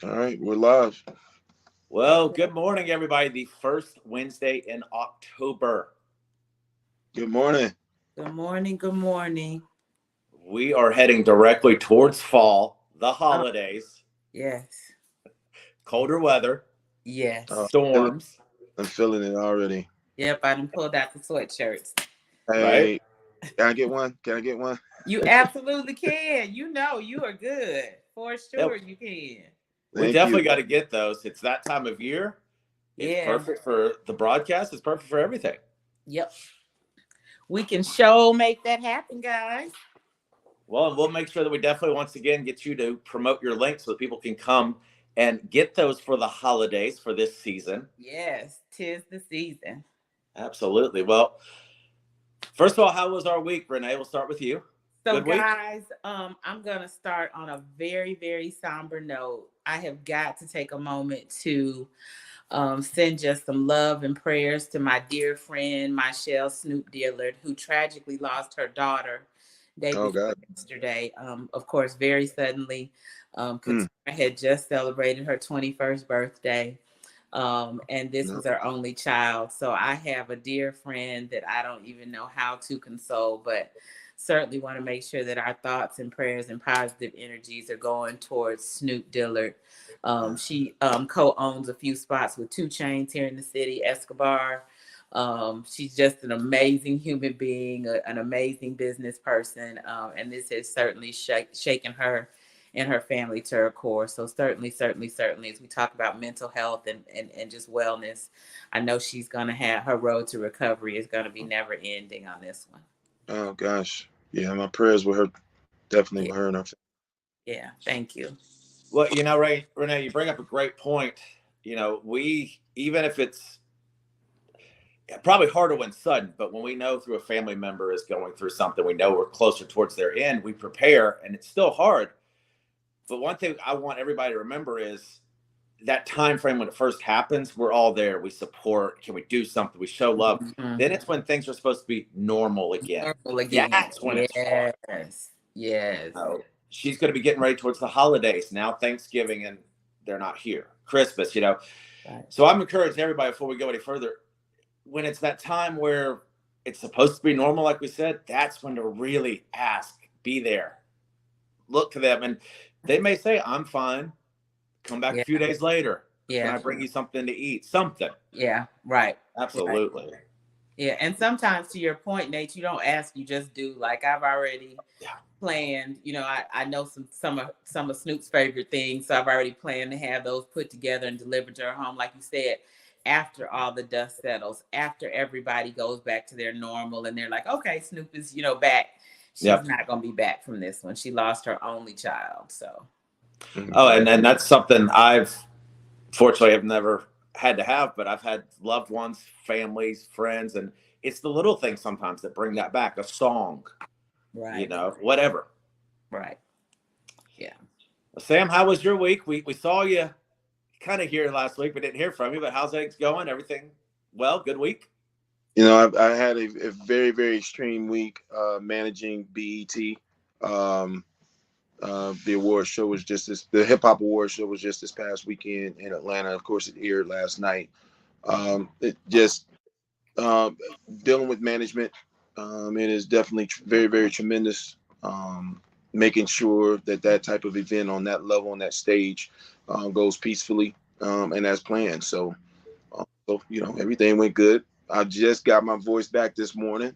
All right, we're live. Well, good morning, everybody. The first Wednesday in October. Good morning. Good morning. Good morning. We are heading directly towards fall, the Oh, holidays, yes. colder weather, Uh, Yes. feeling, storms, I'm feeling it already. Yep. I done pulled out the sweatshirts. right? Hey, can I get one? Can I get one? You absolutely can. You are good. For Yeah, sure you can. we Thank you. definitely got to get those. It's that time of year. It's Yeah. perfect for the broadcast, it's perfect for everything. Yep. We can show make that happen, guys. Well, and we'll make sure that we definitely, once again, get you to promote your link so that people can come and get those for the holidays for this season. Yes. Tis the season. Absolutely. Well, first of all, how was our week, Renee? We'll start with you. So Good week? guys, I'm gonna start on a very, very somber note. I have got to take a moment to send just some love and prayers to my dear friend, Michelle Snoop Dillard, who tragically lost her daughter day Oh before God. yesterday. Of course, very suddenly. Mm, Katura had just celebrated her 21st birthday. And this no. was her only child. So I have a dear friend that I don't even know how to console, but certainly want to make sure that our thoughts and prayers and positive energies are going towards Snoop Dillard. She co-owns a few spots with Two Chains here in the city, Escobar. She's just an amazing human being, an amazing business person, and this has certainly shaken her and her family to her core. So certainly, as we talk about mental health and just wellness, I know she's going to have her road to recovery is going to be never ending on this one. Oh gosh. Yeah, my prayers with her, definitely Yeah, with her and her. yeah. Thank you. Well, Renee, you bring up a great point. We, even if it's probably harder when sudden, but when we know through a family member is going through something, we know we're closer towards their end, we prepare, and it's still hard. But one thing I want everybody to remember is that time frame when it first happens, we're all there. We support. Can we do something? We show love. Mhm. Then it's when things are supposed to be normal again. Normal again. That's when it's hard. Yes. Yes. So she's going to be getting ready towards the holidays now, Thanksgiving, and they're not here. Christmas. Right. So I'm encouraging everybody before we go any further. When it's that time where it's supposed to be normal, like we said, that's when to really ask, be there, look to them, and they may say, "I'm fine." Come back a Yeah. few days later. Can Yeah. I bring you something to eat? Something. Yeah. Right. Right. Absolutely. Yeah. And sometimes to your point, Nate, you don't ask, you just do. Like I've already Yeah. planned, I know some of Snoop's favorite things. So I've already planned to have those put together and delivered to her home, like you said, after all the dust settles, after everybody goes back to their normal and they're like, okay, Snoop is, back. She's Yep. not gonna be back from this one. She lost her only child. So Mm, Oh, and that's something I've fortunately have never had to have, but I've had loved ones, families, friends, and it's the little things sometimes that bring that back. A song, right, whatever. right. Yeah. Sam, how was your week? We saw you kind of here last week, but didn't hear from you. But how's things going? Everything well? Good week? I had a very, very extreme week managing BET. Um, the award show was the hip hop award show was just this past weekend in Atlanta. Of course, it aired last night. It just uh, dealing with management. It is definitely very, very tremendous. Making sure that type of event on that level, on that stage, goes peacefully and as planned. So everything went good. I just got my voice back this morning.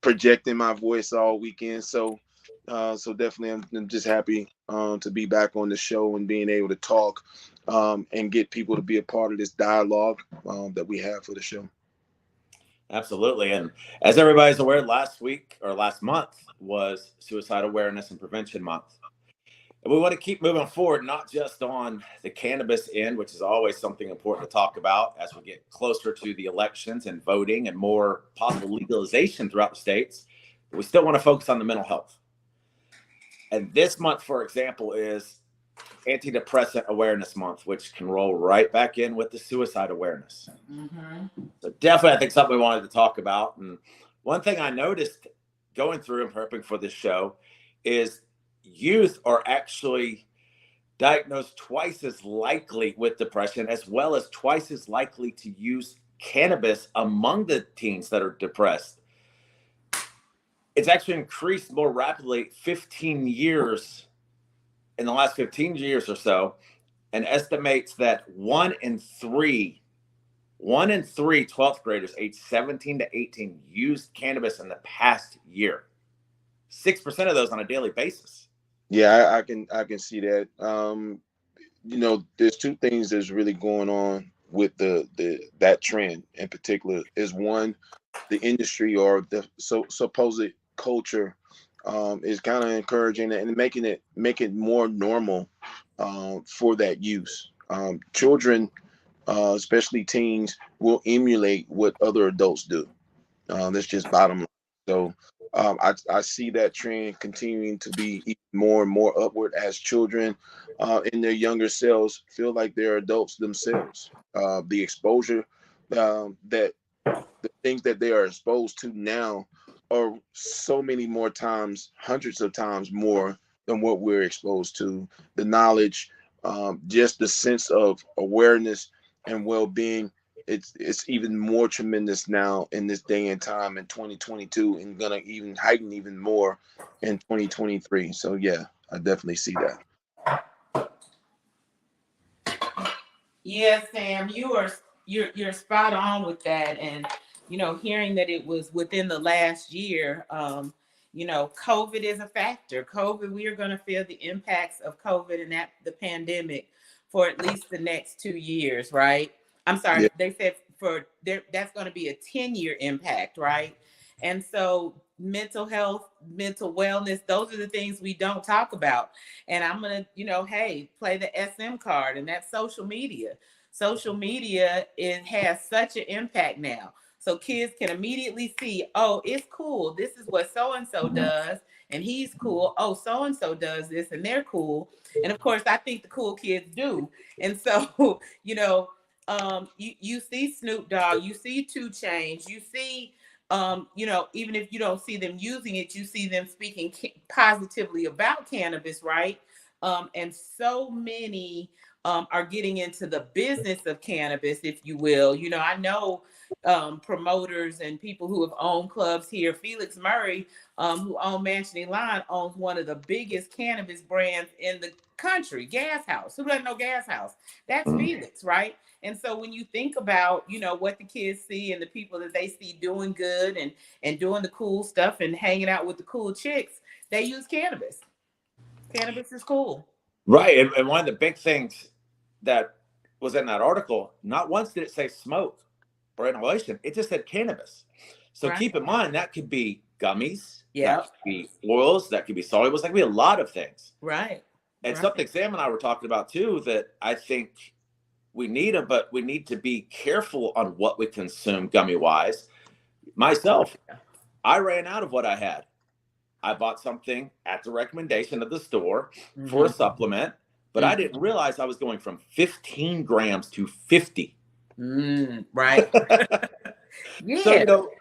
Projecting my voice all weekend. So definitely, I'm just happy to be back on the show and being able to talk and get people to be a part of this dialogue that we have for the show. Absolutely. And as everybody's aware, last week or last month was Suicide Awareness and Prevention Month. And we want to keep moving forward, not just on the cannabis end, which is always something important to talk about as we get closer to the elections and voting and more possible legalization throughout the states. But we still want to focus on the mental health. And this month, for example, is Antidepressant Awareness Month, which can roll right back in with the suicide awareness. Mm-hmm. So definitely, I think something we wanted to talk about. And one thing I noticed going through and prepping for this show is youth are actually diagnosed twice as likely with depression, as well as twice as likely to use cannabis among the teens that are depressed. It's actually increased more rapidly 15 years in the last 15 years or so, and estimates that one in three 12th graders aged 17 to 18 used cannabis in the past year. 6% of those on a daily basis. Yeah, I can see that. There's two things that's really going on with the that trend in particular. Is one, the industry or the supposed culture is kind of encouraging it and make it more normal for that use. Children, especially teens, will emulate what other adults do. That's just bottom line. So I see that trend continuing to be even more and more upward as children in their younger selves feel like they're adults themselves. The exposure that the things that they are exposed to now are so many more times, hundreds of times more than what we're exposed to. The knowledge, just the sense of awareness and well-being, it's even more tremendous now in this day and time in 2022, and gonna even heighten even more in 2023. So yeah, I definitely see that. Yeah, Sam, you're spot on with that, and hearing that it was within the last year. COVID is a factor. COVID, we are going to feel the impacts of COVID and that the pandemic for at least the next 2 years, right? I'm sorry, Yeah, they said for there that's going to be a 10-year impact, right? And so mental health, mental wellness, those are the things we don't talk about. And I'm gonna, hey, play the SM card, and that's social media. Social media, it has such an impact now. So kids can immediately see, oh, it's cool. This is what so and so does, and he's cool. Oh, so and so does this, and they're cool. And of course, I think the cool kids do. And so, you see Snoop Dogg, you see 2 Chainz, you see, even if you don't see them using it, you see them speaking positively about cannabis, right? And so many are getting into the business of cannabis, if you will. I know promoters and people who have owned clubs here. Felix Murray, who owned Mansion Elon, owns one of the biggest cannabis brands in the country, Gas House. Who doesn't know Gas House? That's Felix, right? And so when you think about, what the kids see and the people that they see doing good and doing the cool stuff and hanging out with the cool chicks, they use cannabis. Cannabis is cool. Right. And one of the big things that was in that article, not once did it say smoke or inhalation, it just said cannabis. So Right. keep in mind that could be gummies, Yeah. that could be oils, that could be solubles, that could be a lot of things. Right. And Right. something Sam and I were talking about too that I think we need them, but we need to be careful on what we consume gummy wise. Myself, I ran out of what I had. I bought something at the recommendation of the store for a supplement, but I didn't realize I was going from 15 grams to 50. Right. Yeah. So,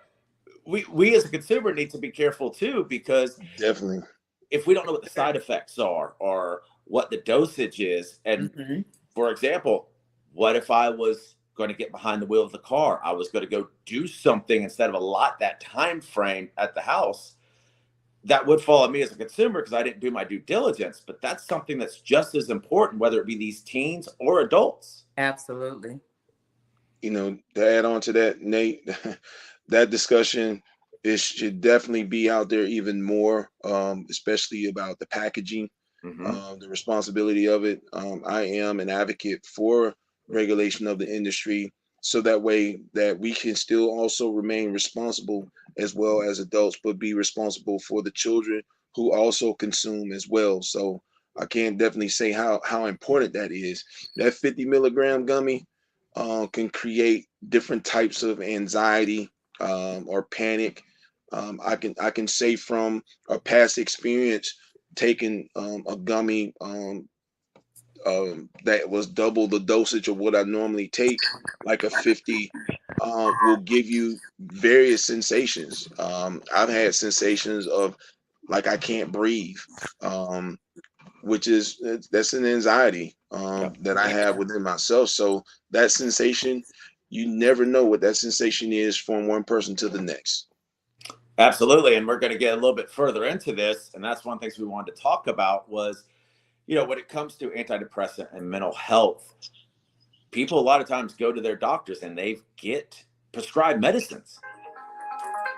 we as a consumer need to be careful too, because definitely. if we don't know what the side effects are or what the dosage is, and for example, what if I was going to get behind the wheel of the car? I was going to go do something instead of allot that time frame at the house. That would fall on me as a consumer because I didn't do my due diligence. But that's something that's just as important, whether it be these teens or adults. Absolutely. To add on to that, Nate, that discussion should definitely be out there even more, especially about the packaging, the responsibility of it. I am an advocate for regulation of the industry, so that way that we can still also remain responsible as well as adults, but be responsible for the children who also consume as well. So I can definitely say how important that is. That 50 milligram gummy can create different types of anxiety or panic. I can say from a past experience, taking a gummy that was double the dosage of what I normally take, like a 50, will give you various sensations. I've had sensations of like I can't breathe. which is that's an anxiety Yep. that I have Yeah. within myself. So that sensation, you never know what that sensation is from one person to the next. Absolutely. And we're going to get a little bit further into this. And that's one of the things we wanted to talk about was, when it comes to antidepressant and mental health, people a lot of times go to their doctors and they get prescribed medicines.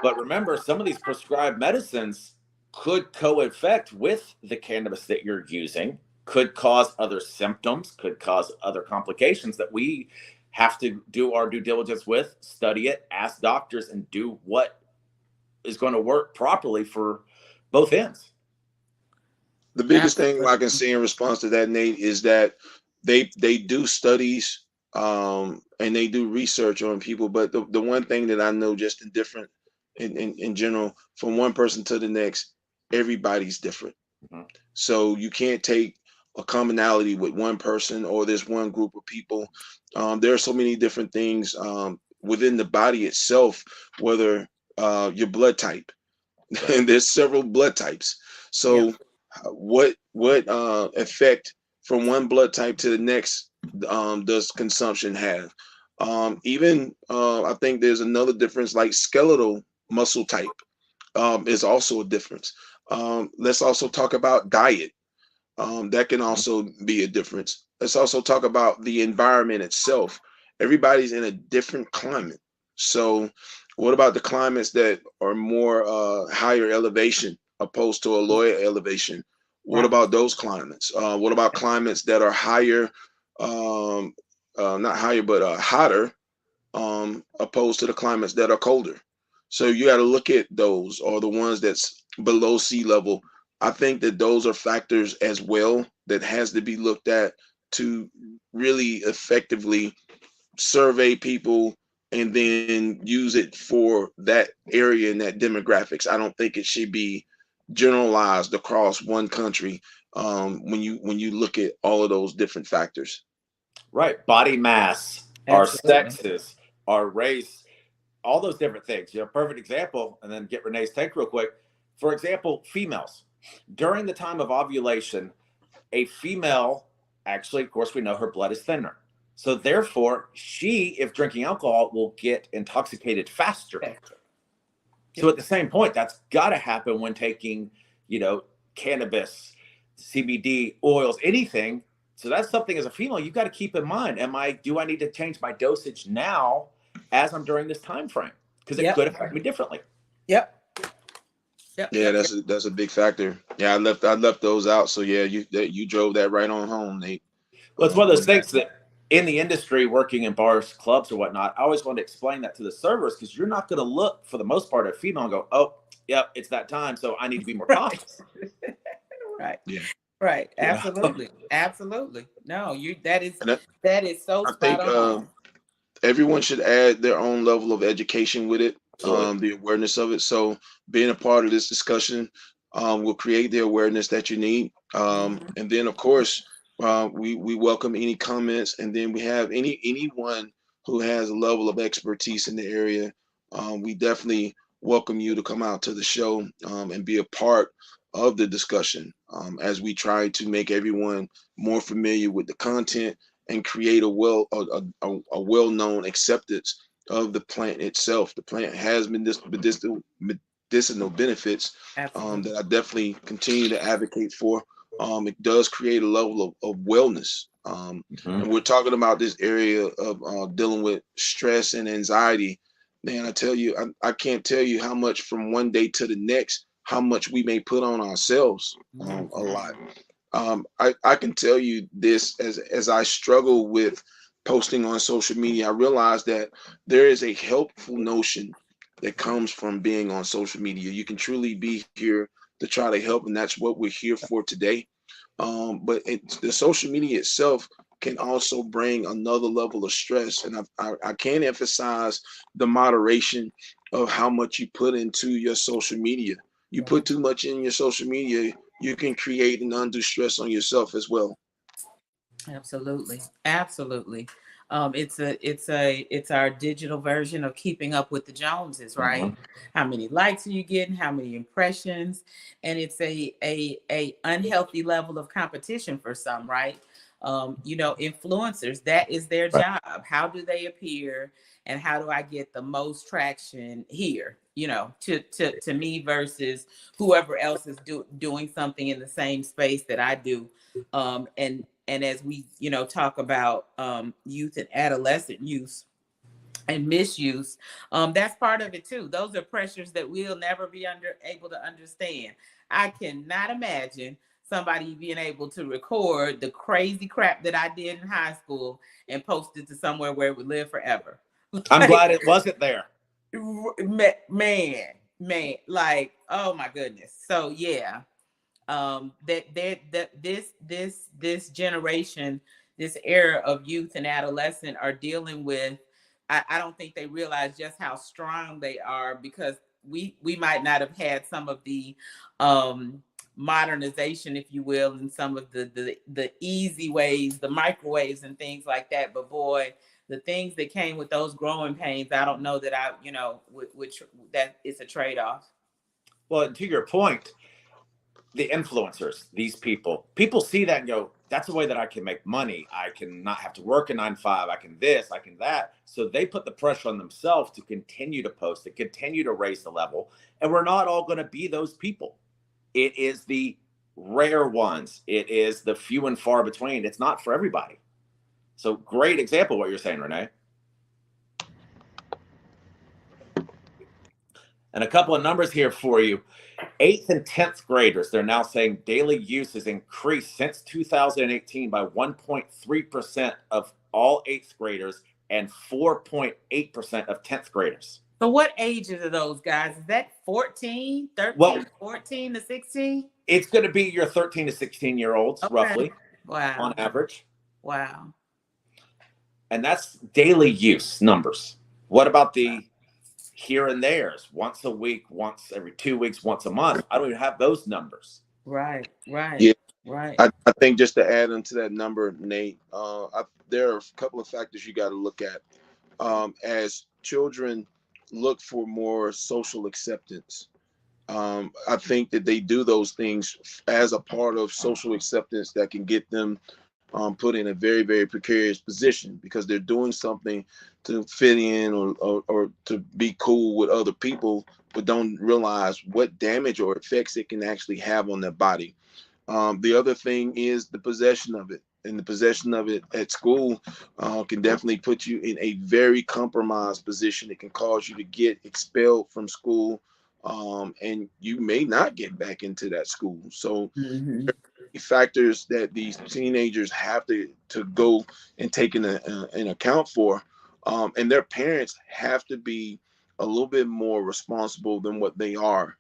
But remember, some of these prescribed medicines could co-infect with the cannabis that you're using, could cause other symptoms, could cause other complications that we have to do our due diligence with, study it, ask doctors, and do what is going to work properly for both ends. The biggest thing I can Absolutely. say in response to that, Nate, is that they do studies and they do research on people, but the one thing that I know just in different in general, from one person to the next, everybody's different. Mhm. So you can't take a commonality with one person or this one group of people. There are so many different things within the body itself, whether your blood type, Right. and there's several blood types. Yep. So what effect from one blood type to the next does consumption have? Even I think there's another difference, like skeletal muscle type is also a difference. Let's also talk about diet. That can Mhm. also be a difference. Let's also talk about the environment itself. Everybody's in a different climate. So, what about the climates that are more higher elevation opposed to a lower elevation? What Right. about those climates? What about climates that are higher, um, not higher, but hotter, opposed to the climates that are colder? So you got to look at those, or the ones that's below sea level. I think that those are factors as well that has to be looked at to really effectively survey people and then use it for that area and that demographics. I don't think it should be generalized across one country when you look at all of those different factors. Right. Body mass, our Absolutely. sexes, our race, all those different things. Perfect example. And then get Renee's take real quick. For example, females. During the time of ovulation, a female, actually, of course, we know her blood is thinner. So therefore, she, if drinking alcohol, will get intoxicated faster. Okay. So Yep. at the same point, that's got to happen when taking, you know, cannabis, CBD, oils, anything. So that's something as a female you've got to keep in mind. Do I need to change my dosage now as I'm during this time frame? Because it could Yep. affect me differently. Yep. Yep. Yeah, Yep. that's a big factor. Yeah, I left those out. So yeah, you drove that right on home, Nate. Well, it's one of those Um, things that in the industry, working in bars, clubs, or whatnot, I always want to explain that to the servers because you're not going to look for the most part at a female and go, "Oh, yep, it's that time, so I need to be more Right. cautious." Right. yeah, Right. You know, Absolutely. Absolutely. No, that is and so I spot think on. everyone should add their own level of education with it, absolutely. the awareness of it. So being a part of this discussion will create the awareness that you need. Mhm. And then of course, we welcome any comments, and then we have anyone who has a level of expertise in the area. We definitely welcome you to come out to the show and be a part of the discussion as we try to make everyone more familiar with the content and create a well known acceptance of the plant itself. The plant has medicinal benefits Absolutely. that I definitely continue to advocate for. It does create a level of wellness. Mhm. And we're talking about this area of dealing with stress and anxiety. Man, I tell you, I can't tell you how much from one day to the next, how much we may put on ourselves a lot. Mhm. I can tell you this as I struggle with posting on social media, I realize that there is a helpful notion that comes from being on social media. You can truly be here to try to help, and that's what we're here for today. But the social media itself can also bring another level of stress, and I can't emphasize the moderation of how much you put into your social media. You Yeah. put too much in your social media, you can create an undue stress on yourself as well. Absolutely. Absolutely. It's our digital version of keeping up with the Joneses, right? How many likes are you getting? How many impressions? And it's a unhealthy level of competition for some, right? Influencers, that is their Right. job. How do they appear, and how do I get the most traction here? To me versus whoever else is doing something in the same space that I do. And as we talk about youth and adolescent use and misuse, that's part of it too. Those are pressures that we'll never be able to understand. I cannot imagine somebody being able to record the crazy crap that I did in high school and post it to somewhere where it would live forever. I'm glad it wasn't there. Man, like, oh my goodness. So yeah, that this generation, this era of youth and adolescent are dealing with. I don't think they realize just how strong they are, because we might not have had some of the modernization, if you will, and some of the easy ways, the microwaves and things like that. But boy, the things that came with those growing pains, I don't know that which that it's a trade-off. Well, to your point, the influencers, these people see that and go, that's a way that I can make money. I can not have to work a 9 to 5. I can this, I can that. So they put the pressure on themselves to continue to post, to continue to raise the level. And we're not all going to be those people. It is the rare ones. It is the few and far between. It's not for everybody. So great example what you're saying, Renee. And a couple of numbers here for you. 8th and 10th graders, they're now saying daily use has increased since 2018 by 1.3% of all 8th graders and 4.8% of 10th graders. So what ages are those guys? Is that 14, 13, well, 14 to 16? It's going to be your 13 to 16-year-olds, okay. Roughly, wow, on average. Wow. And that's daily use numbers. What about the here and there's, once a week, once every 2 weeks, once a month? I don't even have those numbers. Right. Yeah. Right. I think just to add into that number, Nate, there are a couple of factors you got to look at. As children look for more social acceptance, I think that they do those things as a part of social acceptance that can get them put in a very, very precarious position, because they're doing something to fit in or to be cool with other people, but don't realize what damage or effects it can actually have on their body. The other thing is the possession of it. And the possession of it at school can definitely put you in a very compromised position. It can cause you to get expelled from school, and you may not get back into that school. So Mm-hmm. factors that these teenagers have to go and take in account for, and their parents have to be a little bit more responsible than what they are.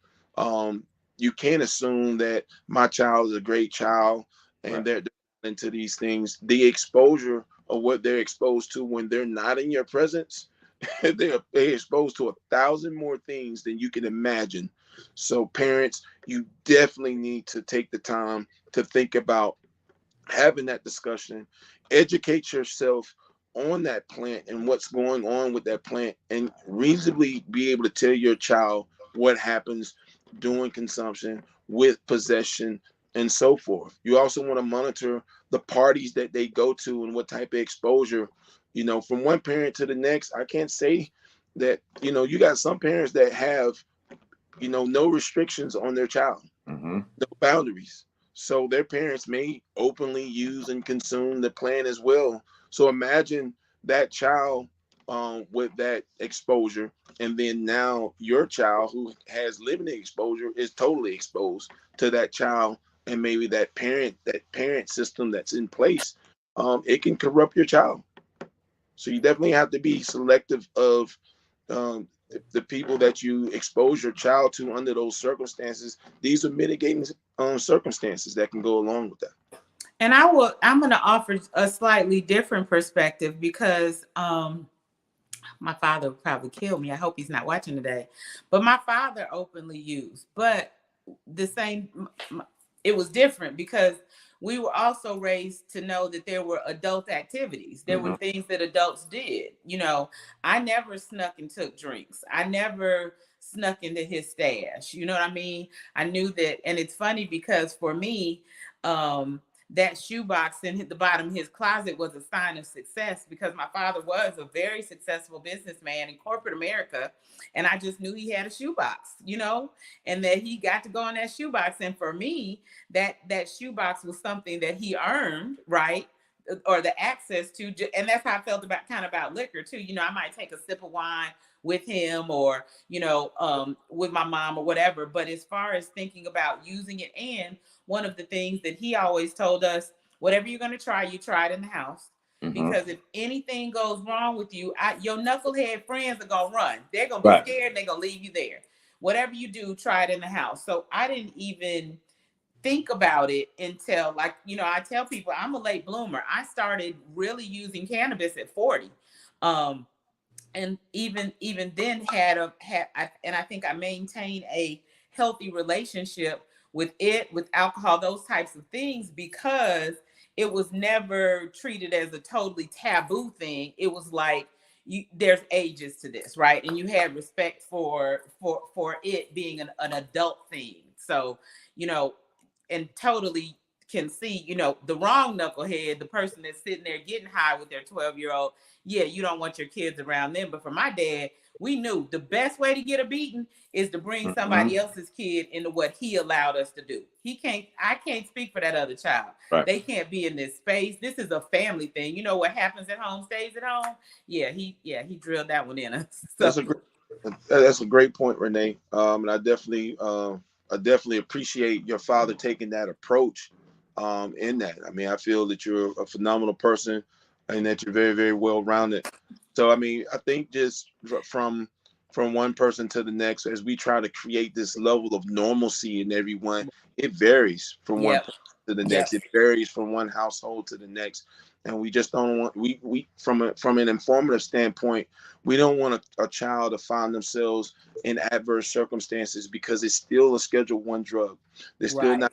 You can't assume that my child is a great child and Right. they're into these things. The exposure of what they're exposed to when they're not in your presence, they're exposed to 1,000 more things than you can imagine. So parents, you definitely need to take the time to think about having that discussion, educate yourself on that plant and what's going on with that plant, and reasonably be able to tell your child what happens during consumption, with possession, and so forth. You also want to monitor the parties that they go to and what type of exposure, from one parent to the next. I can't say that, you got some parents that have, no restrictions on their child, Mm-hmm. no boundaries. So their parents may openly use and consume the plant as well. So imagine that child with that exposure, and then now your child who has limited exposure is totally exposed to that child, and maybe that parent system that's in place, it can corrupt your child. So you definitely have to be selective of the people that you expose your child to under those circumstances. These are mitigating circumstances that can go along with that. And I'm going to offer a slightly different perspective, because my father would probably kill me. I hope he's not watching today. But my father openly used. But the same, it was different, because we were also raised to know that there were adult activities. There were Mhm. things that adults did. You know, I never snuck and took drinks. I never snuck into his stash. You know what I mean? I knew that, and it's funny because for me, that shoebox in the bottom of his closet was a sign of success because my father was a very successful businessman in corporate America. And I just knew he had a shoebox, you know, and that he got to go in that shoebox. And for me, that shoebox was something that he earned, right? Or the access to, and that's how I felt about liquor too. You know, I might take a sip of wine with him, or with my mom or whatever. But as far as thinking about using it, and one of the things that he always told us, whatever you're going to try, you try it in the house. Mhm. Because if anything goes wrong with you, your knucklehead friends are going to run. They're going to be Right. scared and they're going to leave you there. Whatever you do, try it in the house. So I didn't even think about it until, like, I tell people I'm a late bloomer. I started really using cannabis at 40. And even then and I think I maintained a healthy relationship with alcohol, those types of things, because it was never treated as a totally taboo thing. It was like, there's ages to this, right? And you had respect for it being an adult thing. So, you know, and totally can see, the wrong knucklehead, the person that's sitting there getting high with their 12-year-old. Yeah, you don't want your kids around them. But for my dad, we knew the best way to get a beating is to bring Mhm. somebody else's kid into what he allowed us to do. I can't speak for that other child. Right. They can't be in this space. This is a family thing. You know, what happens at home stays at home. He drilled that one in us. That's So a great that's a great point, Renee. And I definitely appreciate your father taking that approach. In that, I mean, I feel that you're a phenomenal person, and that you're very, very well rounded. So, I mean, I think just from one person to the next, as we try to create this level of normalcy in everyone, it varies from one yep. person to the Yep. next. It varies from one household to the next, and we just don't want we from an informative standpoint, we don't want a child to find themselves in adverse circumstances because it's still a Schedule One drug. They're still Right. not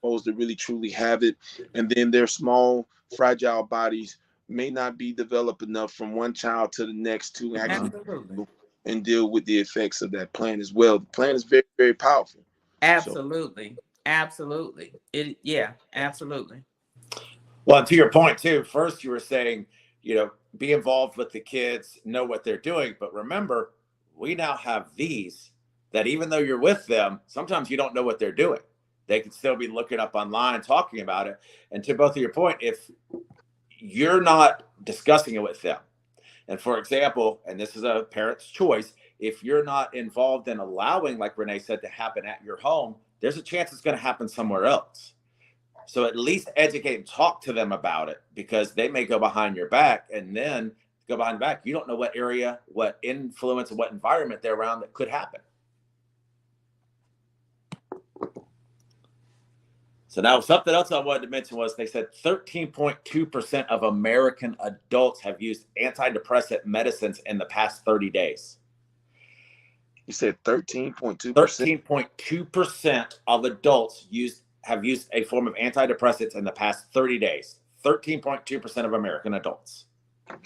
supposed to really truly have it, and then their small, fragile bodies may not be developed enough from one child to the next to actually Mhm. Absolutely. and deal with the effects of that plant as well. The plant is very, very powerful. So Absolutely. Absolutely. Absolutely. Well, and to your point too, first you were saying, be involved with the kids, know what they're doing. But remember, we now have these that even though you're with them, sometimes you don't know what they're doing. They could still be looking up online and talking about it. And to both of your point, if you're not discussing it with them, and for example, and this is a parent's choice, if you're not involved in allowing, like Renee said, to happen at your home, there's a chance it's going to happen somewhere else. So at least educate and talk to them about it, because they may go behind your back, and then go behind the back. You don't know what area, what influence, what environment they're around that could happen. So now something else I wanted to mention was they said 13.2% of American adults have used antidepressant medicines in the past 30 days. you said 13.2%. 13.2% of adults have used a form of antidepressants in the past 30 days. 13.2% of American adults.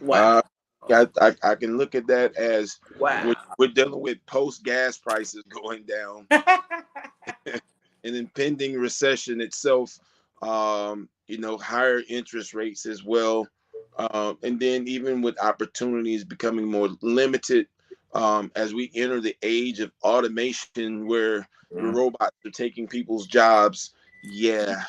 Wow. I can look at that as Wow. we're dealing with post gas prices going down, an impending recession itself, higher interest rates as well, and then even with opportunities becoming more limited, as we enter the age of automation where robots are taking people's jobs. Yeah,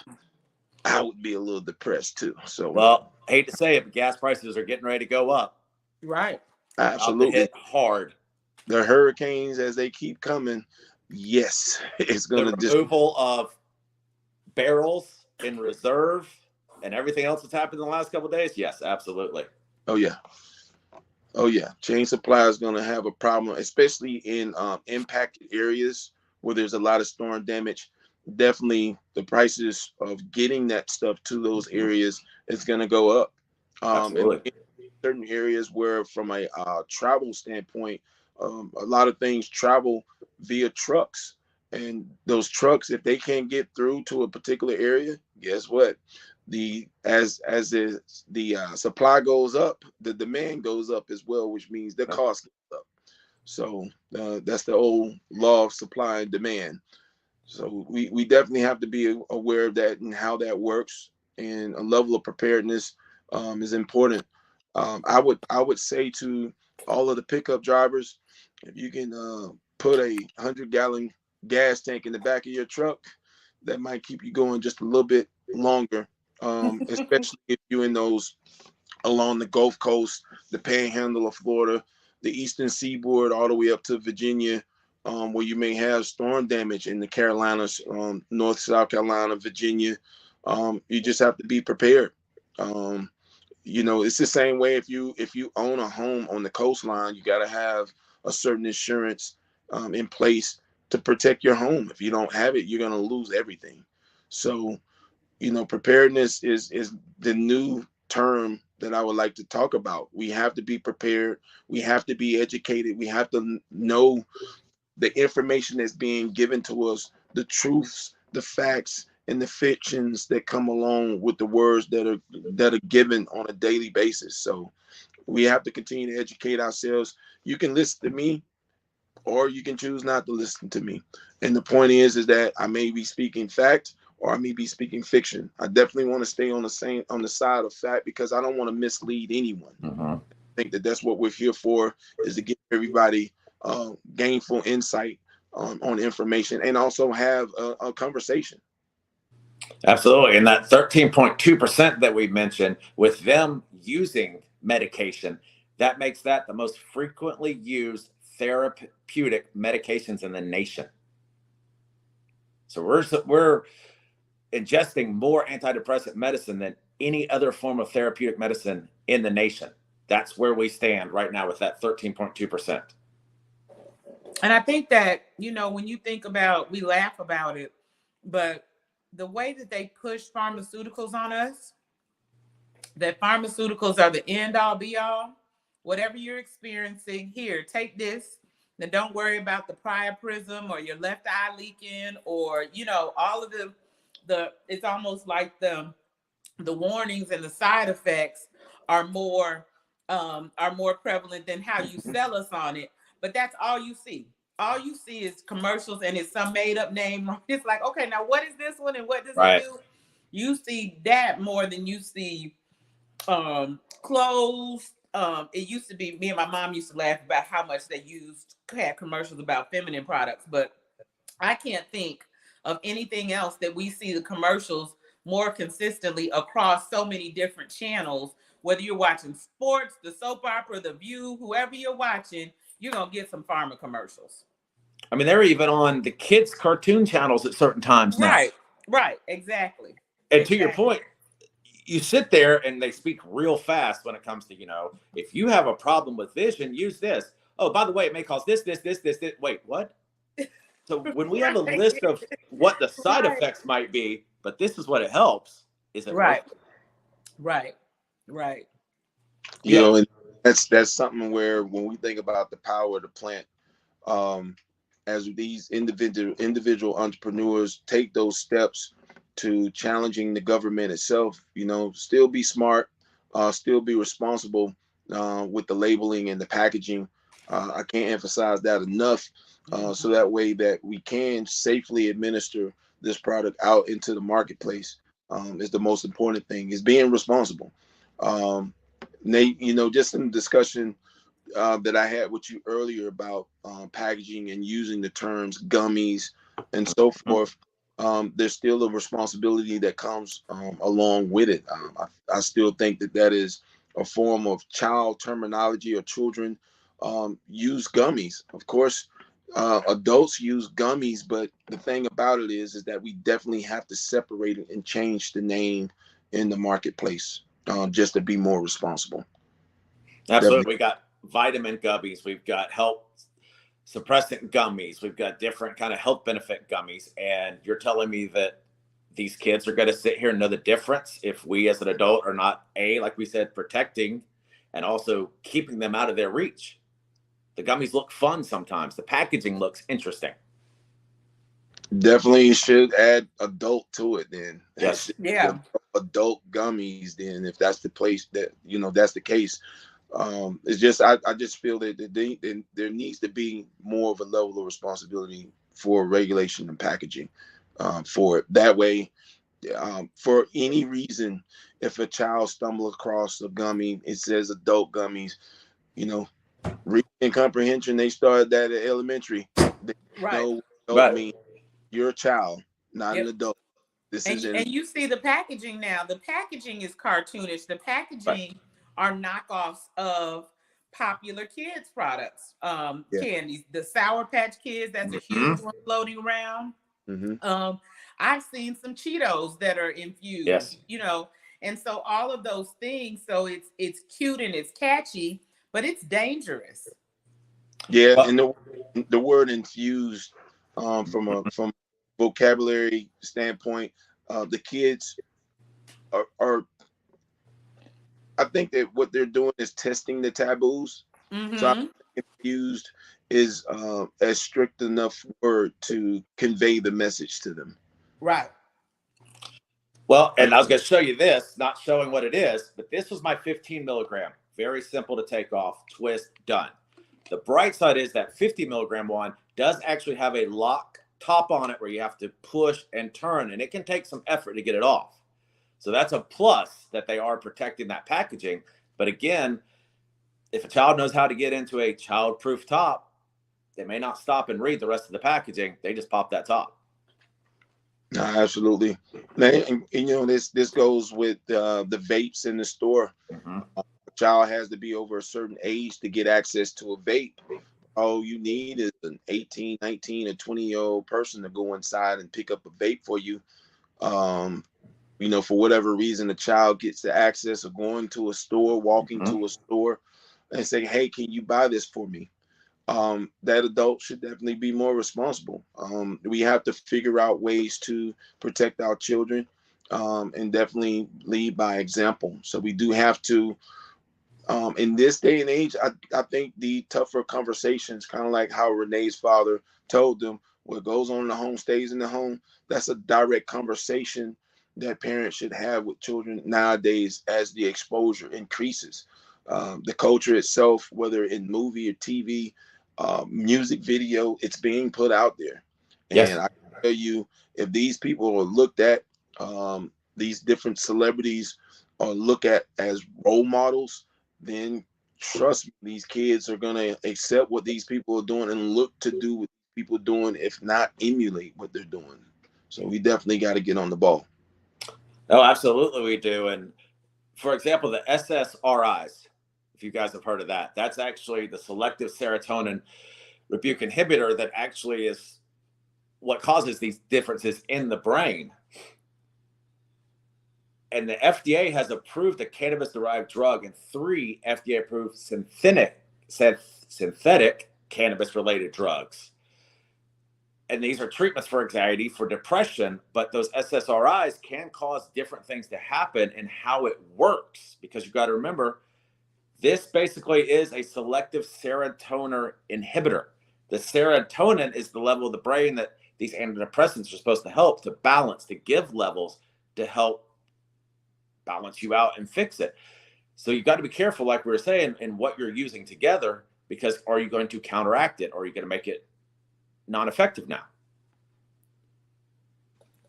I would be a little depressed too. So, Well, I hate to say it, but gas prices are getting ready to go up. Right. They're about to absolutely, hit hard. the hurricanes as they keep coming, yes, it's The gonna just. removal of barrels in reserve and everything else that's happened in the last couple of days. Yes, absolutely. Oh yeah. Oh yeah, chain supply is going to have a problem, especially in impacted areas where there's a lot of storm damage. Definitely, the prices of getting that stuff to those areas is going to go up. And Absolutely. in certain areas where, from a travel standpoint, a lot of things travel via trucks. And those trucks, if they can't get through to a particular area, guess what? The supply goes up, the demand goes up as well, which means the cost goes up. So that's the old law of supply and demand. So we definitely have to be aware of that and how that works, and a level of preparedness is important. I would say to all of the pickup drivers, if you can put a 100-gallon gas tank in the back of your truck, that might keep you going just a little bit longer. Especially if you're in those along the Gulf Coast, the Panhandle of Florida, the Eastern Seaboard, all the way up to Virginia, where you may have storm damage in the Carolinas, North, South Carolina, Virginia. You just have to be prepared. Um, it's the same way if you own a home on the coastline, you got to have a certain insurance in place to protect your home. If you don't have it, you're going to lose everything. So preparedness is the new term that I would like to talk about. We have to be prepared. We have to be educated. We have to know the information that's being given to us, the truths, the facts, and the fictions that come along with the words that are given on a daily basis. So we have to continue to educate ourselves. You can listen to me, or you can choose not to listen to me. And the point is that I may be speaking fact, or I may be speaking fiction. I definitely want to stay on the side of fact, because I don't want to mislead anyone. Mm-hmm. I think that that's what we're here for, is to give everybody gainful insight on information, and also have a conversation. Absolutely. And that 13.2% that we mentioned, with them using medication, that makes that the most frequently used therapeutic medications in the nation. So we're ingesting more antidepressant medicine than any other form of therapeutic medicine in the nation. That's where we stand right now with that 13.2%. And I think that, when you think about, we laugh about it, but the way that they push pharmaceuticals on us, that pharmaceuticals are the end all be all, whatever you're experiencing, here, take this. Now don't worry about the priapism or your left eye leaking, or, all of it's almost like the warnings and the side effects are more prevalent than how you sell us on it. But that's all you see. All you see is commercials, and it's some made up name. It's like, okay, now what is this one and what does it do? You see that more than you see clothes. It used to be, me and my mom used to laugh about how much they had commercials about feminine products, but I can't think of anything else that we see the commercials more consistently across so many different channels. Whether you're watching sports, the soap opera, The View, whoever you're watching, you're gonna get some pharma commercials. I mean, they're even on the kids' cartoon channels at certain times now. Right, exactly. And to your point, you sit there and they speak real fast when it comes to, if you have a problem with vision, use this. Oh, by the way, it may cause this. Wait, what? So when we have a list of what the side effects might be, but this is what it helps, is it right? Right. And that's something where, when we think about the power of the plant, as these individual entrepreneurs take those steps to challenging the government itself, still be smart, still be responsible with the labeling and the packaging. I can't emphasize that enough. So that way that we can safely administer this product out into the marketplace is the most important thing, is being responsible. Nate, just in the discussion that I had with you earlier about packaging and using the terms gummies and so forth, there's still a responsibility that comes along with it. I still think that is a form of child terminology, or children use gummies. Of course, adults use gummies, but the thing about it is that we definitely have to separate it and change the name in the marketplace just to be more responsible. Absolutely. Definitely. We got vitamin gummies. We've got health suppressant gummies. We've got different kind of health benefit gummies. And you're telling me that these kids are going to sit here and know the difference if we as an adult are not, like we said, protecting and also keeping them out of their reach. The gummies look fun sometimes. The packaging looks interesting. Definitely should add adult to it. Then it Yes. should be Yeah. adult gummies. Then if that's the place that that's the case. It's just I just feel that there needs to be more of a level of responsibility for regulation and packaging for it. That way, for any reason, if a child stumble across a gummy, it says adult gummies. You know, reading and comprehension, they started that at elementary. They Right. know what adult Right. means. You're a child, not an Yep. adult. This And isn't. and you see the packaging now. The packaging is cartoonish. The Right. packaging are knockoffs of popular kids products. Yeah. Candies, the Sour Patch Kids, that's a Hmm. huge one floating around. Mm-hmm. Um, I've seen some Cheetos that are infused, Yes. and so all of those things. So it's cute and it's catchy, but it's dangerous. Yeah, Well, and the word infused, from vocabulary standpoint, the kids are I think that what they're doing is testing the taboos. So I Mm-hmm. think infused is a strict enough word to convey the message to them. Right. well, I, and I was going to show you this, not showing what it is, but this was my 15 milligram. Very simple to take off, twist, done. The bright side is that 50 milligram one does actually have a lock top on it where you have to push and turn, and it can take some effort to get it off. So that's a plus that they are protecting that packaging. But again, if a child knows how to get into a child-proof top, they may not stop and read the rest of the packaging. They just pop that top. no, absolutely. And this goes with the vapes in the store. Mm-hmm. A child has to be over a certain age to get access to a vape. All you need is an 18, 19, or 20-year-old person to go inside and pick up a vape for you. Um, for whatever reason, the child gets the access of going to a store, walking Mm-hmm. to a store, and saying, "Hey, can you buy this for me?" That adult should definitely be more responsible. We have to figure out ways to protect our children, and definitely lead by example. So we do have to, in this day and age, I think the tougher conversations, kind of like how Renee's father told them, what goes on in the home stays in the home. That's a direct conversation that parents should have with children nowadays as the exposure increases. The culture itself, whether in movie or TV, music video, it's being put out there. And Yes. I can tell you, if these people are looked at, these different celebrities are looked at as role models, then trust me, these kids are gonna accept what these people are doing and look to do what people are doing, if not emulate what they're doing. So we definitely got to get on the ball. Oh, absolutely, we do. And for example, the SSRIs, if you guys have heard of that, that's actually the selective serotonin rebuke inhibitor that actually is what causes these differences in the brain. And the FDA has approved a cannabis derived drug and 3 FDA approved synthetic cannabis related drugs. And these are treatments for anxiety, for depression, but those SSRIs can cause different things to happen in how it works. Because you've got to remember, this basically is a selective serotonin inhibitor. The serotonin is the level of the brain that these antidepressants are supposed to help to balance, to give levels to help balance you out and fix it. So you've got to be careful, like we were saying, in what you're using together, because are you going to counteract it or are you going to make it non effective now?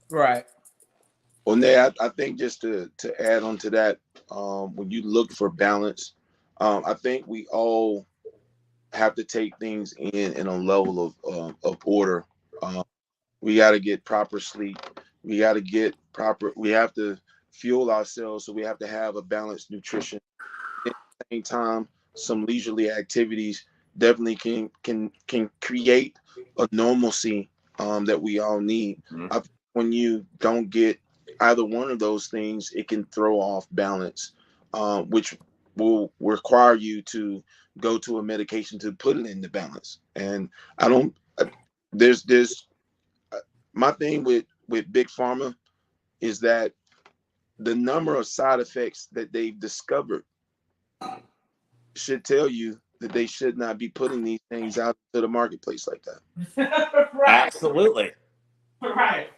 Right. Well, Nate, I think just to add on to that, when you look for balance, I think we all have to take things in a level of order. Um, we got to get proper sleep. We got to get proper. We have to fuel ourselves, so we have to have a balanced nutrition. At the same time, some leisurely activities definitely can create a normalcy that we all need. Mm-hmm. I think when you don't get either one of those things, it can throw off balance, which will require you to go to a medication to put it into balance. And I don't. There's my thing with big pharma is that the number of side effects that they've discovered should tell you that they should not be putting these things out to the marketplace like that. Right. Absolutely. Right.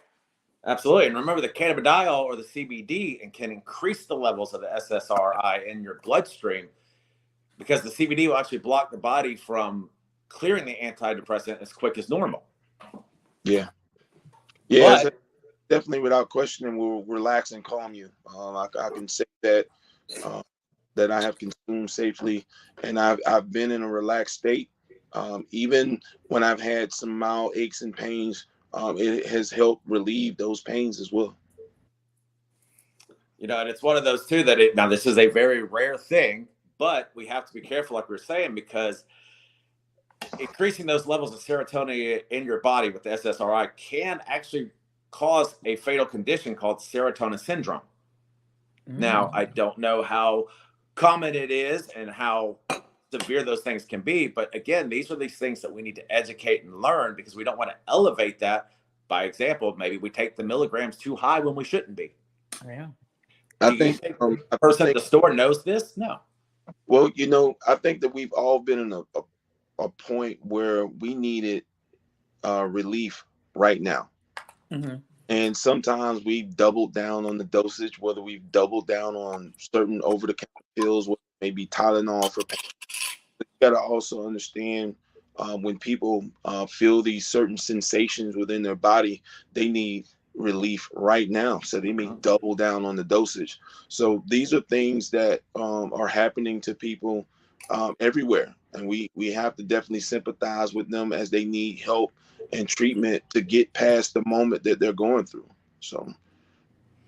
Absolutely. And remember, the cannabidiol or the CBD and can increase the levels of the SSRI in your bloodstream because the CBD will actually block the body from clearing the antidepressant as quick as normal. Yeah. Yeah. But Definitely, without questioning, will relax and calm you. I can say that um, that I have consumed safely, and I've been in a relaxed state. Even when I've had some mild aches and pains, it has helped relieve those pains as well. and it's one of those too that now this is a very rare thing, but we have to be careful, like we are saying, because increasing those levels of serotonin in your body with the SSRI can actually cause a fatal condition called serotonin syndrome. Now, I don't know how common it is and how severe those things can be, but again, these are these things that we need to educate and learn because we don't want to elevate that. By example, maybe we take the milligrams too high when we shouldn't be. Yeah. I Do you think, think the person at the store knows this? No. well, I think that we've all been in a point where we needed relief right now. Mm-hmm. And sometimes we've doubled down on the dosage, whether we've doubled down on certain over the counter pills, maybe Tylenol for pain. But you got to also understand when people feel these certain sensations within their body, they need relief right now. So they may double down on the dosage. So these are things that are happening to people everywhere. And we have to definitely sympathize with them as they need help and treatment to get past the moment that they're going through. So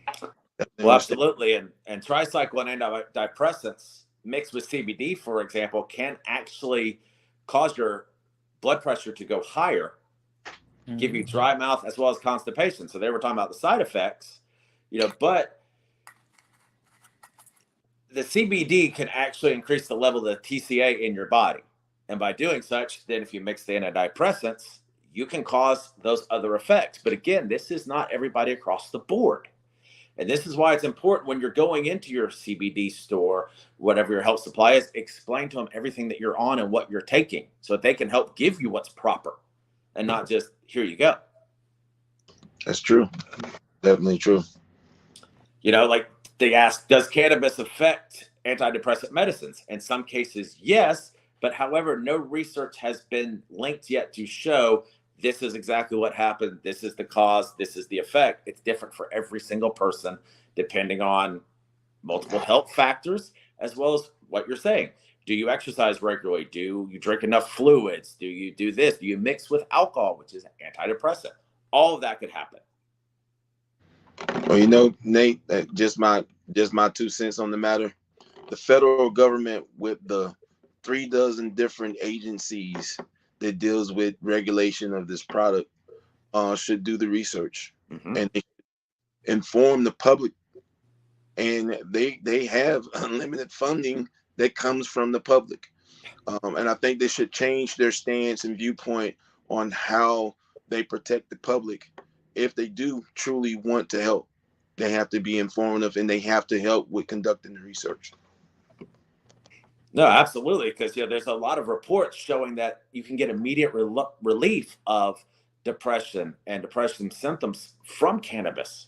definitely Well, understand. absolutely. And tricycle and antidepressants mixed with CBD, for example, can actually cause your blood pressure to go higher, give you dry mouth as well as constipation. So they were talking about the side effects, but the CBD can actually increase the level of the TCA in your body. And by doing such, then if you mix the antidepressants, you can cause those other effects. But again, this is not everybody across the board. And this is why it's important when you're going into your CBD store, whatever your health supply is, explain to them everything that you're on and what you're taking so that they can help give you what's proper and not just, here you go. That's true. Definitely true. Like they ask, does cannabis affect antidepressant medicines? In some cases, yes. But however, no research has been linked yet to show this is exactly what happened. This is the cause. This is the effect. It's different for every single person, depending on multiple health factors, as well as what you're saying. Do you exercise regularly? Do you drink enough fluids? Do you do this? Do you mix with alcohol, which is antidepressant? All of that could happen. Well, Nate, just my 2 cents on the matter. The federal government with the 3 dozen different agencies that deals with regulation of this product should do the research and they inform the public. And they have unlimited funding that comes from the public. And I think they should change their stance and viewpoint on how they protect the public. If they do truly want to help, they have to be informative and they have to help with conducting the research. No, absolutely, because there's a lot of reports showing that you can get immediate relief of depression and depression symptoms from cannabis.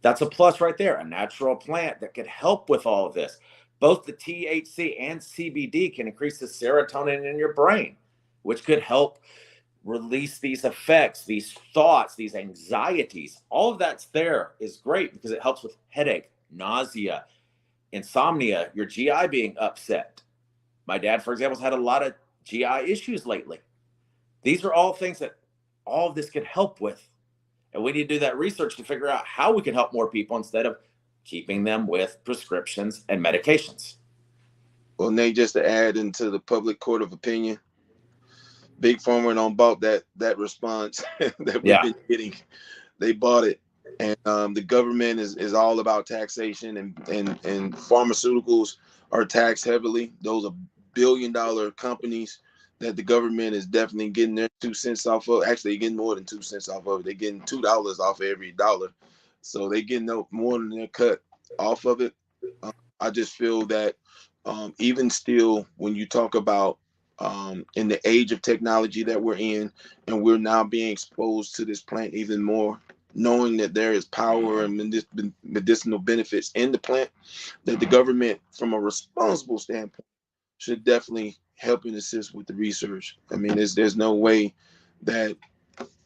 That's a plus right there. A natural plant that could help with all of this. Both the THC and CBD can increase the serotonin in your brain, which could help release these effects, these thoughts, these anxieties. All of that's there is great because it helps with headache, nausea, insomnia, your GI being upset. My dad, for example, has had a lot of GI issues lately. These are all things that all of this could help with. And we need to do that research to figure out how we can help more people instead of keeping them with prescriptions and medications. Well, Nate, just to add into the public court of opinion, Big Pharma don't bought that response that we've been getting. They bought it. And the government is all about taxation, and pharmaceuticals are taxed heavily. Those are billion-dollar companies that the government is definitely getting their 2 cents off of. Actually, they're getting more than 2 cents off of it. They're getting $2 off of every dollar. So they're getting more than their cut off of it. I just feel that even still, when you talk about in the age of technology that we're in, and we're now being exposed to this plant even more, knowing that there is power and medicinal benefits in the plant, that the government, from a responsible standpoint, should definitely help and assist with the research. I mean, there's no way that,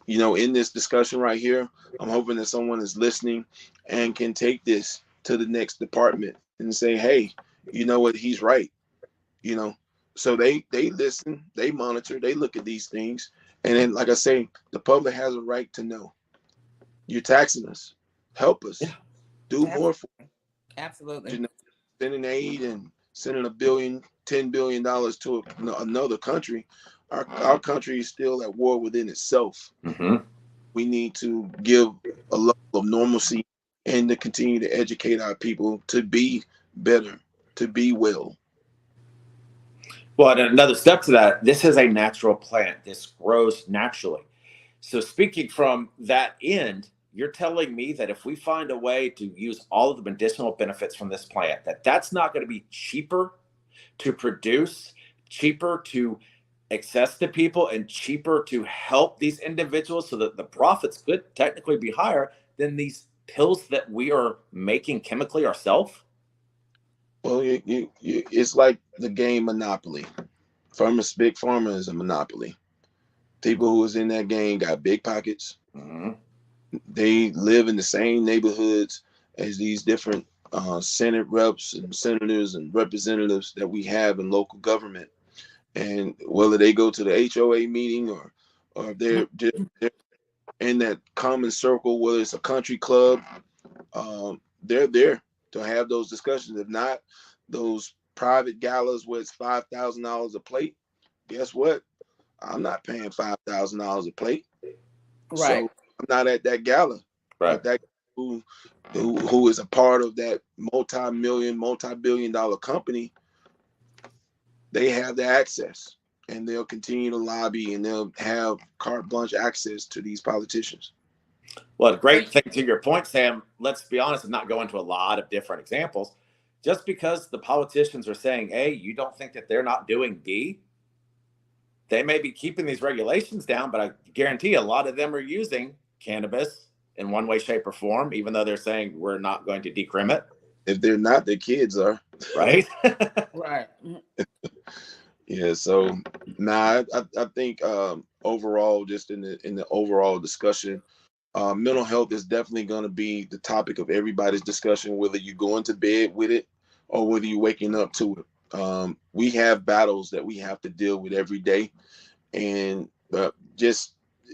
in this discussion right here, I'm hoping that someone is listening and can take this to the next department and say, hey, you know what, he's right. you know so they listen, they monitor, they look at these things, and then, like I say, the public has a right to know. You're taxing us, help Yeah. us do more for Absolutely. you know, sending aid and sending $10 billion to another country. Our country is still at war within itself. Mm-hmm. We need to give a level of normalcy and to continue to educate our people to be better, to be well. Well, and another step to that, this is a natural plant. This grows naturally. So, speaking from that end, you're telling me that if we find a way to use all of the medicinal benefits from this plant, that's not going to be cheaper to produce, cheaper to access to people, and cheaper to help these individuals, so that the profits could technically be higher than these pills that we are making chemically ourselves. Well, it's like the game Monopoly. Big Pharma is a monopoly. People who is in that game got big pockets. Mm-hmm. They live in the same neighborhoods as these different Senate reps and senators and representatives that we have in local government. And whether they go to the HOA meeting, or they're in that common circle, whether it's a country club, they're there to have those discussions. If not, those private galas where it's $5,000 a plate, guess what? I'm not paying $5,000 a plate, Right. so I'm not at that gala. Right. But that who is a part of that multi-billion-dollar company, they have the access, and they'll continue to lobby, and they'll have carte blanche access to these politicians. Well, a great thing to your point, Sam, let's be honest and not go into a lot of different examples. Just because the politicians are saying A, you don't think that they're not doing B, they may be keeping these regulations down, but I guarantee a lot of them are using cannabis in one way, shape, or form, even though they're saying we're not going to decrim it. If they're not, their kids are. Right. Right. Yeah. So, nah, I think overall, just in the overall discussion, mental health is definitely going to be the topic of everybody's discussion, whether you go into bed with it or whether you're waking up to it. We have battles that we have to deal with every day, and just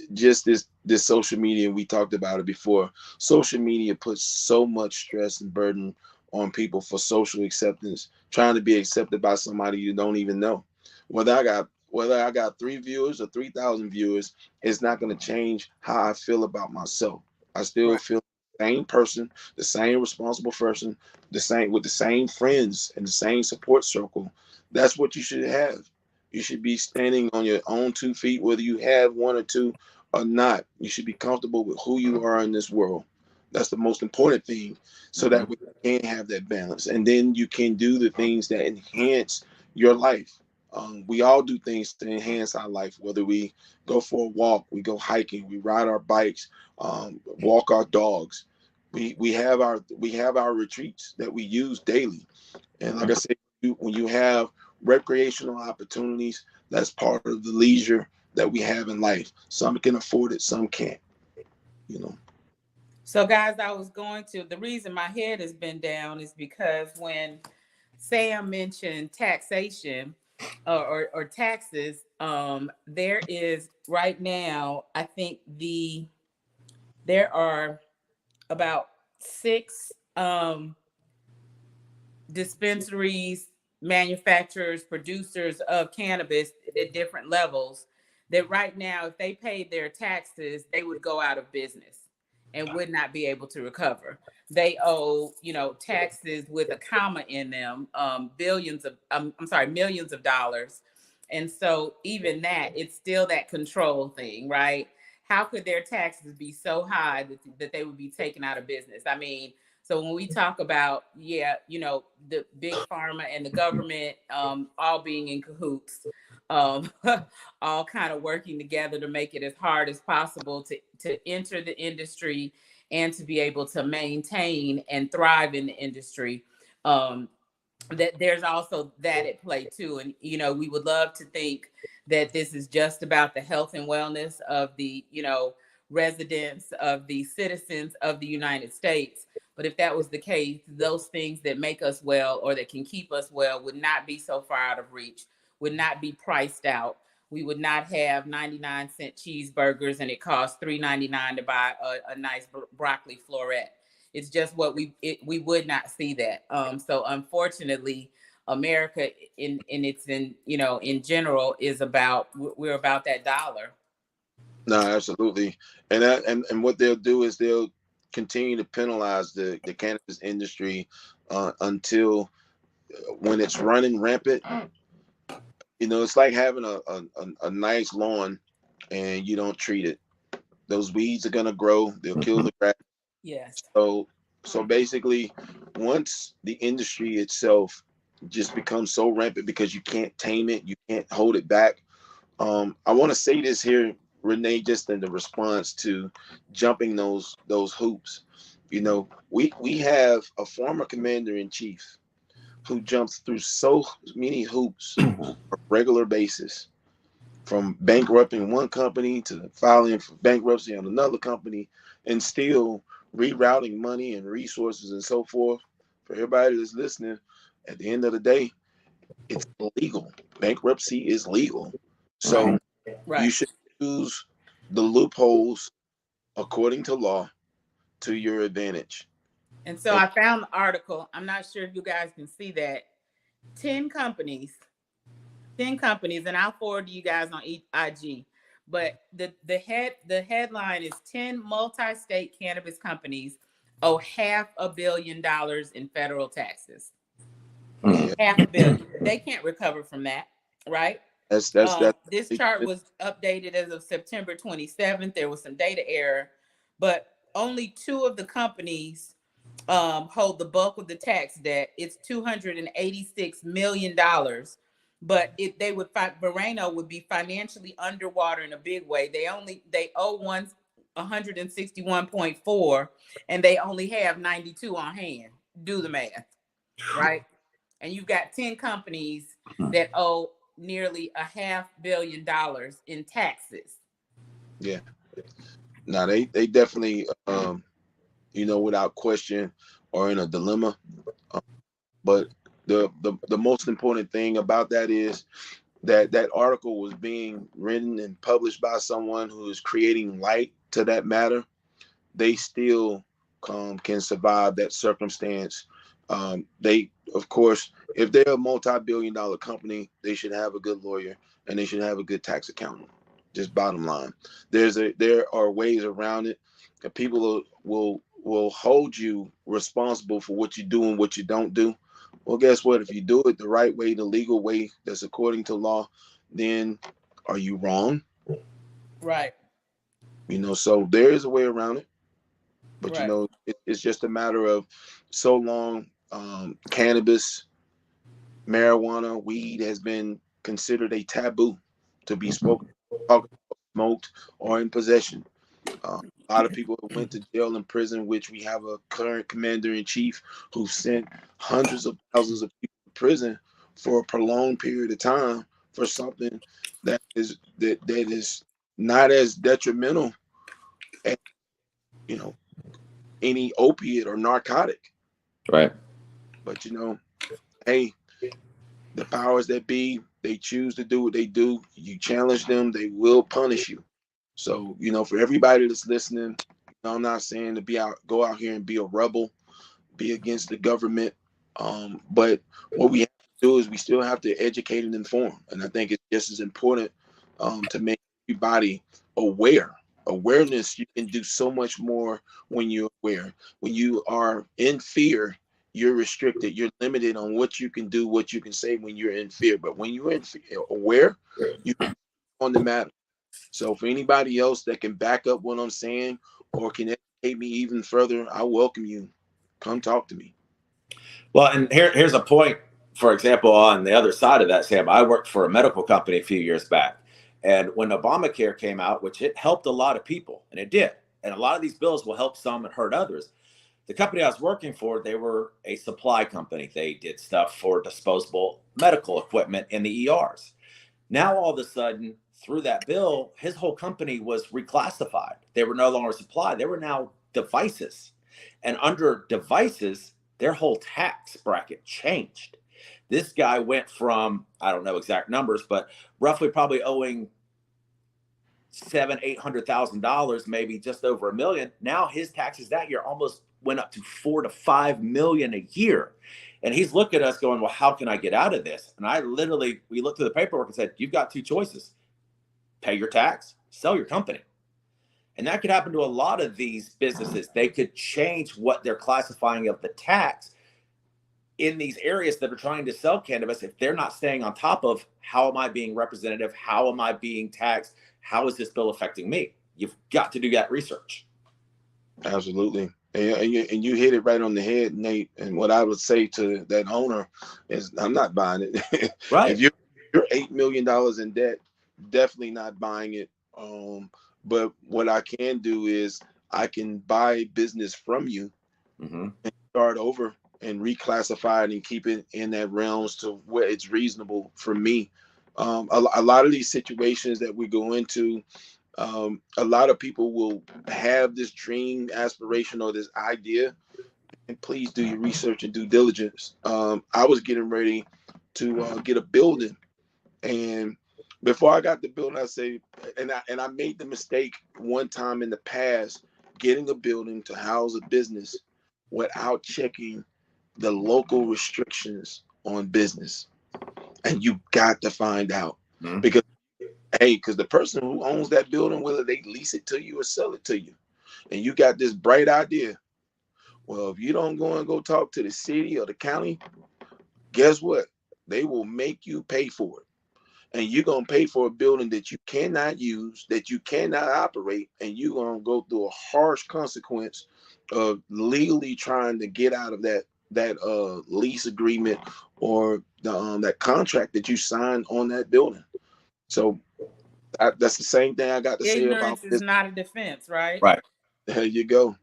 this social media, we talked about it before. Social media puts so much stress and burden on people for social acceptance, trying to be accepted by somebody you don't even know. Whether I got 3 viewers or 3,000 viewers, it's not going to change how I feel about myself. I still Right. feel the same person, the same responsible person, the same with the same friends and the same support circle. That's what you should have. You should be standing on your own 2 feet, whether you have one or two or not. You should be comfortable with who you are in this world. That's the most important thing, so Mm-hmm. that we can have that balance. And then you can do the things that enhance your life. We all do things to enhance our life, whether we go for a walk, we go hiking, we ride our bikes, walk our dogs. We have our retreats that we use daily. And like I said, when you have recreational opportunities, that's part of the leisure that we have in life. Some can afford it, some can't. You know. So, guys, the reason my head has been down is because when Sam mentioned taxation or taxes, there is right now, I think there are about six dispensaries, manufacturers, producers of cannabis at different levels that right now, if they paid their taxes, they would go out of business and would not be able to recover. They owe, taxes with a comma in them, millions of dollars. And so even that, it's still that control thing, right? How could their taxes be so high that they would be taken out of business? I mean, So when we talk about, the big pharma and the government, all being in cahoots, um, all kind of working together to make it as hard as possible to enter the industry and to be able to maintain and thrive in the industry. Um, that there's also that at play too. And, we would love to think that this is just about the health and wellness of the, residents, of the citizens of the United States. But if that was the case, those things that make us well or that can keep us well would not be so far out of reach, would not be priced out. We would not have 99-cent cheeseburgers and it costs $3.99 to buy a nice broccoli floret. It's just what we would not see that. So unfortunately, America in general is about, we're about that dollar. No, absolutely. And what they'll do is they'll continue to penalize the cannabis industry until when it's running rampant. It's like having a nice lawn and you don't treat it. Those weeds are gonna grow. They'll kill the grass. Yes. So basically, once the industry itself just becomes so rampant because you can't tame it, you can't hold it back. I want to say this here, Renee, just in the response to jumping those hoops. We have a former commander in chief who jumps through so many hoops on a regular basis, from bankrupting one company to filing for bankruptcy on another company, and still rerouting money and resources and so forth. For everybody that's listening, at the end of the day, it's legal. Bankruptcy is legal. So Right. you Right. should use the loopholes according to law to your advantage. And so And I found the article. I'm not sure if you guys can see that. 10 companies, 10 companies, and I'll forward to you guys on IG. But the headline is 10 multi-state cannabis companies owe $500 million in federal taxes. Mm. yeah, Half a billion. They can't recover from that, right? that's This chart was updated as of September 27th. There was some data error, but only two of the companies hold the bulk of the tax debt. It's $286 million. But if they would find, Moreno would be financially underwater in a big way. They owe 161.4, and they only have 92 on hand. Do the math, right? And you've got 10 companies that owe nearly $500 million in taxes. yeah. Now they definitely without question are in a dilemma. Um, but the most important thing about that is that article was being written and published by someone who is creating light to that matter. They still can survive that circumstance. They, of course, if they're a multi-billion-dollar company, they should have a good lawyer and they should have a good tax accountant. Just bottom line, there are ways around it. And people will hold you responsible for what you do and what you don't do. Well, guess what? If you do it the right way, the legal way that's according to law, then are you wrong? Right, So there is a way around it. But right. it's just a matter of so long. Cannabis, marijuana, weed has been considered a taboo to be spoken, talked about, smoked, or in possession. A lot of people went to jail and prison, which we have a current commander in chief who sent hundreds of thousands of people to prison for a prolonged period of time for something that is not as detrimental as you know any opiate or narcotic. Right. But hey, the powers that be, they choose to do what they do. You challenge them, they will punish you. So, for everybody that's listening, I'm not saying to go out here and be a rebel, be against the government. But what we have to do is we still have to educate and inform. And I think it's just as important to make everybody aware. Awareness, you can do so much more when you're aware. When you are in fear, you're restricted. You're limited on what you can do, what you can say when you're in fear. But when you're aware, you can on the matter. So for anybody else that can back up what I'm saying or can educate me even further, I welcome you. come talk to me. Well, and here's a point. For example, on the other side of that, Sam, I worked for a medical company a few years back. And when Obamacare came out, which it helped a lot of people, and it did, and a lot of these bills will help some and hurt others. The company I was working for, they were a supply company. They did stuff for disposable medical equipment in the ERs. Now, all of a sudden, through that bill, his whole company was reclassified. They were no longer supply. They were now devices. And under devices, their whole tax bracket changed. This guy went from, I don't know exact numbers, but roughly probably owing $800,000, maybe just over $1 million. Now his taxes that year almost went up to $4 to $5 million a year. And he's looking at us going, well, how can I get out of this? And we looked at the paperwork and said, you've got two choices: pay your tax, sell your company. And that could happen to a lot of these businesses. They could change what they're classifying of the tax in these areas that are trying to sell cannabis if they're not staying on top of how am I being representative? How am I being taxed? How is this bill affecting me? You've got to do that research. Absolutely. And you hit it right on the head, Nate. And what I would say to that owner is, I'm not buying it. Right. If you're $8 million in debt, definitely not buying it. But what I can do is I can buy business from you and start over and reclassify it and keep it in that realms to where it's reasonable for me. A lot of these situations that we go into, a lot of people will have this dream, aspiration, or this idea, and please do your research and due diligence. I was getting ready to get a building, and before I got the building, I say, and I made the mistake one time in the past, getting a building to house a business without checking the local restrictions on business. And you got to find out, because because the person who owns that building, whether they lease it to you or sell it to you, and you got this bright idea, well, if you don't go talk to the city or the county, guess what? They will make you pay for it. And you're going to pay for a building that you cannot use, that you cannot operate, and you're going to go through a harsh consequence of legally trying to get out of that lease agreement or that contract that you signed on that building. So that's the same thing I got to say about ignorance is not a defense, right? Right. There you go.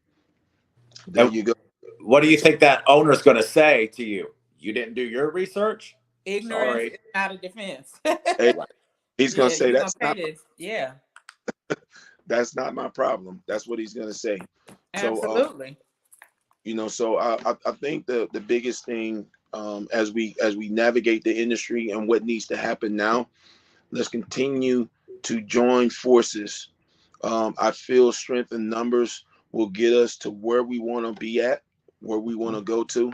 There you go. What do you think that owner's going to say to you? You didn't do your research? Ignorance Sorry. is not a defense. Hey, he's going to say you're that's gonna not pay this. Yeah, that's not my problem. That's what he's going to say. So absolutely. so I think the biggest thing, as we navigate the industry and what needs to happen now, let's continue to join forces. I feel strength in numbers will get us to where we want to be at, where we want to go to.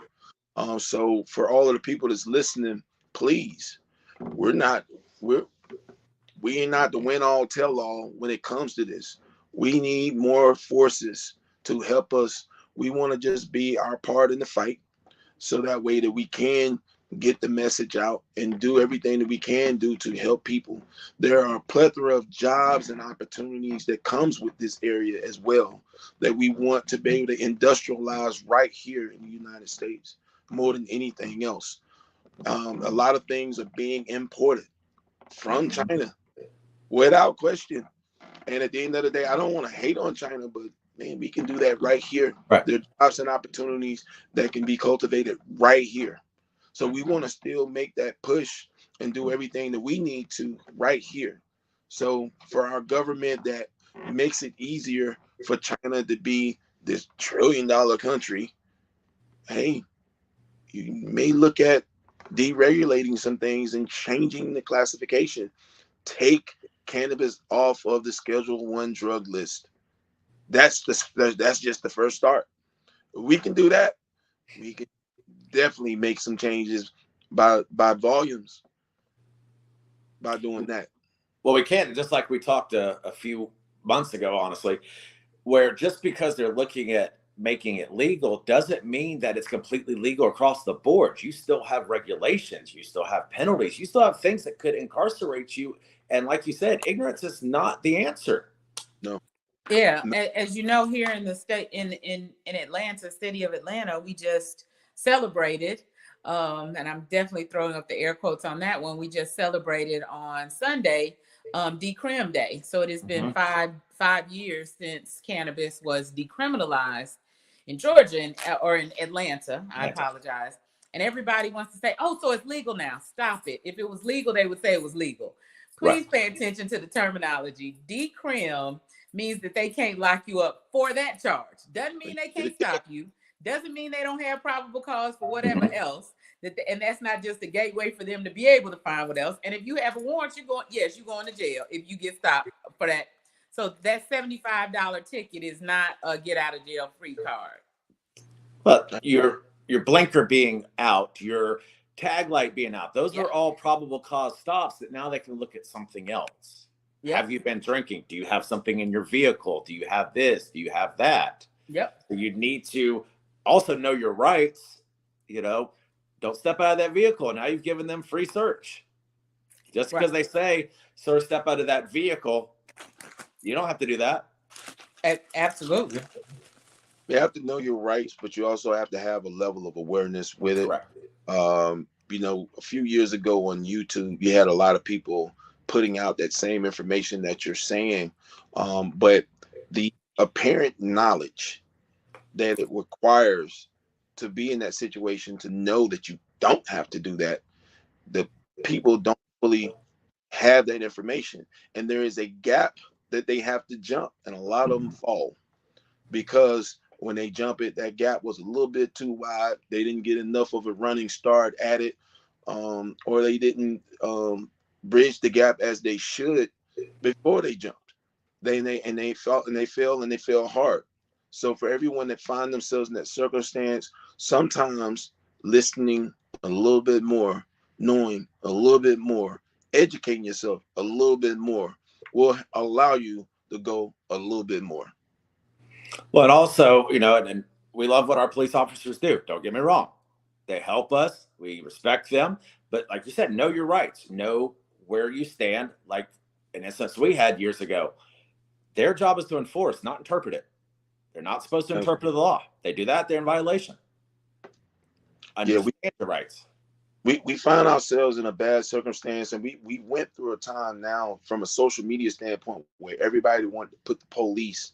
So for all of the people that's listening, please, we're not we're we ain't not the win all tell all when it comes to this. We need more forces to help us. We want to just be our part in the fight, so that way that we can get the message out and do everything that we can do to help people. There are a plethora of jobs and opportunities that comes with this area as well, that we want to be able to industrialize right here in the United States more than anything else. A lot of things are being imported from China without question. And at the end of the day, I don't want to hate on China, but man, we can do that right here. Right. There are jobs and opportunities that can be cultivated right here. So we want to still make that push and do everything that we need to right here. So for our government that makes it easier for China to be this $1 trillion country, hey, you may look at deregulating some things and changing the classification. Take cannabis off of the Schedule 1 drug list. That's just the first start. We can do that. We can definitely make some changes by volumes by doing that. Well, we can't, just like we talked a few months ago, honestly, where just because they're looking at making it legal doesn't mean that it's completely legal across the board. You still have regulations, you still have penalties, you still have things that could incarcerate you. And like you said, ignorance is not the answer. No, Yeah, as you know, here in the state in Atlanta, city of Atlanta, we just celebrated, and I'm definitely throwing up the air quotes on that one. We just celebrated on Sunday, Decrim Day. So it has been Mm-hmm. five years since cannabis was decriminalized in Georgia or in Atlanta. I apologize. And everybody wants to say, "Oh, so it's legal now." Stop it. If it was legal, they would say it was legal. Right. Please pay attention to the terminology. Decrim means that they can't lock you up for that charge. Doesn't mean they can't stop you. Doesn't mean they don't have probable cause for whatever Mm-hmm. else. And that's not just a gateway for them to be able to find what else. And if you have a warrant, you're going to jail if you get stopped for that. So that $75 ticket is not a get out of jail free card. But your blinker being out, your tag light being out, those Yep. are all probable cause stops that now they can look at something else. Yep. Have you been drinking? Do you have something in your vehicle? Do you have this? Do you have that? Yep. So you need to also know your rights. Don't step out of that vehicle. Now you've given them free search. Just because they say, sir, step out of that vehicle, you don't have to do that. Absolutely. You have to know your rights, but you also have to have a level of awareness with it. Correct. A few years ago on YouTube, you had a lot of people putting out that same information that you're saying, but the apparent knowledge that it requires to be in that situation to know that you don't have to do that, the people don't fully have that information, and there is a gap that they have to jump, and a lot of them fall because when they jump it, that gap was a little bit too wide. They didn't get enough of a running start at it, or they didn't bridge the gap as they should before they jumped. They fell hard. So for everyone that find themselves in that circumstance, sometimes listening a little bit more, knowing a little bit more, educating yourself a little bit more will allow you to go a little bit more. Well, and also, and we love what our police officers do. Don't get me wrong. They help us. We respect them. But like you said, know your rights. Know where you stand. Like an instance we had years ago, their job is to enforce, not interpret it. They're not supposed to interpret the law. They do that, they're in violation. Understand your rights. We find ourselves in a bad circumstance, and we went through a time now from a social media standpoint where everybody wanted to put the police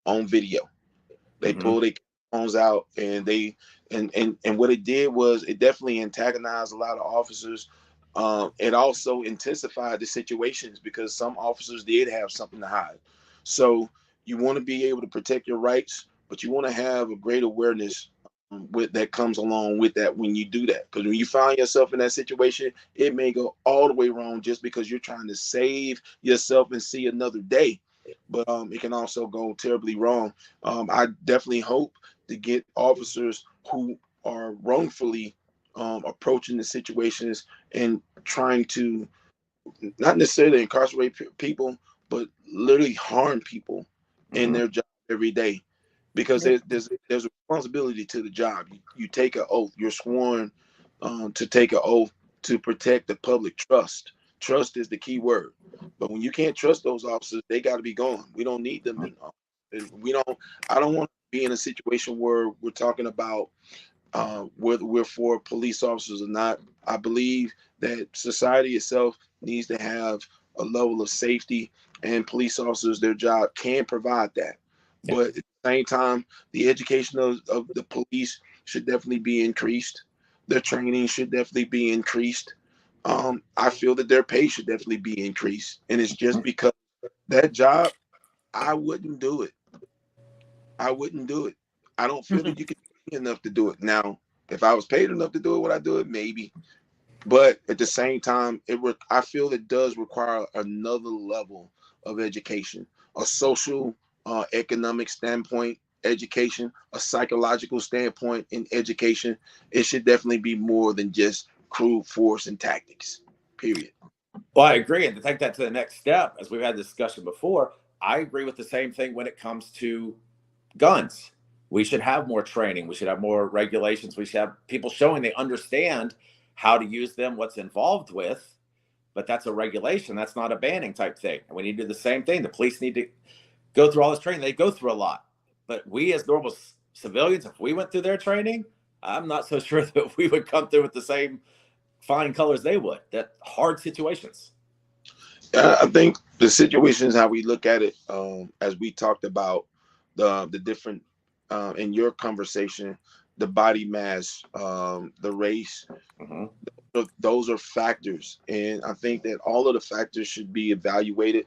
on video. They pulled their phones out, and and what it did was it definitely antagonized a lot of officers. It also intensified the situations because some officers did have something to hide. So you want to be able to protect your rights, but you want to have a great awareness with that comes along with that when you do that. Because when you find yourself in that situation, it may go all the way wrong just because you're trying to save yourself and see another day. But it can also go terribly wrong. I definitely hope to get officers who are wrongfully approaching the situations and trying to not necessarily incarcerate people, but literally harm people in their job every day, because there's a responsibility to the job. You take an oath. You're sworn to take an oath to protect the public trust. Trust is the key word. But when you can't trust those officers, they got to be gone. We don't need them in. We don't. I don't want to be in a situation where we're talking about whether we're for police officers or not. I believe that society itself needs to have a level of safety, and police officers, their job can provide that. Yeah. But at the same time, the education of the police should definitely be increased. Their training should definitely be increased. I feel that their pay should definitely be increased. And it's just because that job, I wouldn't do it. I wouldn't do it. I don't feel that you can pay enough to do it. Now, if I was paid enough to do it, would I do it? Maybe. But at the same time, I feel it does require another level of education, a social, economic standpoint education, a psychological standpoint in education. It should definitely be more than just crude force and tactics. Period. Well, I agree. And to take that to the next step, as we've had this discussion before, I agree with the same thing when it comes to guns. We should have more training. We should have more regulations. We should have people showing they understand how to use them, what's involved with. But that's a regulation. That's not a banning type thing. And we need to do the same thing. The police need to go through all this training. They go through a lot. But we as normal civilians, if we went through their training, I'm not so sure that we would come through with the same fine colors they would. That hard situations. I think the situation is how we look at it. As we talked about the different in your conversation, the body mass, the race, Mm-hmm. those are factors, and I think that all of the factors should be evaluated.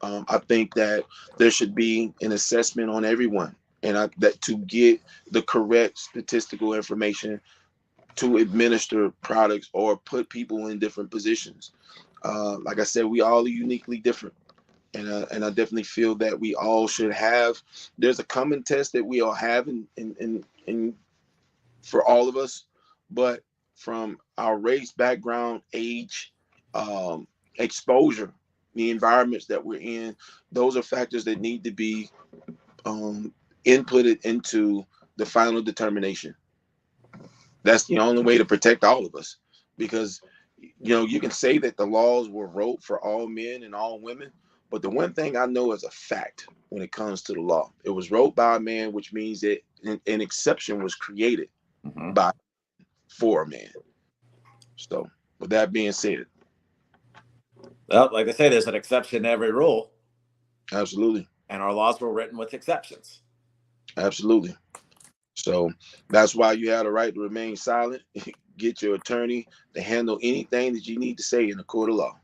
I think that there should be an assessment on everyone, and that to get the correct statistical information to administer products or put people in different positions. Like I said, we all are uniquely different, and I definitely feel that we all should have. There's a common test that we all have in for all of us, but from our race, background, age, exposure, the environments that we're in, those are factors that need to be um, inputted into the final determination. That's the only way to protect all of us, because you can say that the laws were wrote for all men and all women, but the one thing I know is a fact when it comes to the law, it was wrote by a man, which means that an exception was created Mm-hmm. by for a man. So with that being said, Well, like I say, there's an exception to every rule, absolutely, and our laws were written with exceptions. absolutely. So that's why you have the right to remain silent. Get your attorney to handle anything that you need to say in the court of law.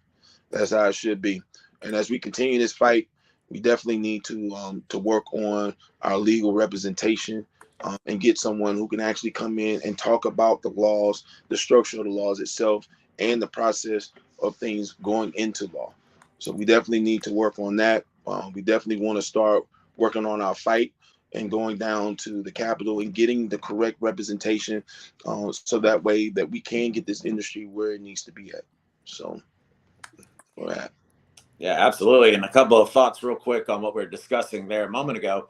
That's how it should be. And as we continue this fight, we definitely need to work on our legal representation, and get someone who can actually come in and talk about the laws, the structure of the laws itself, and the process of things going into law. So we definitely need to work on that. We definitely want to start working on our fight and going down to the Capitol and getting the correct representation, so that way that we can get this industry where it needs to be at. So for that. Yeah, absolutely. And a couple of thoughts real quick on what we were discussing there a moment ago.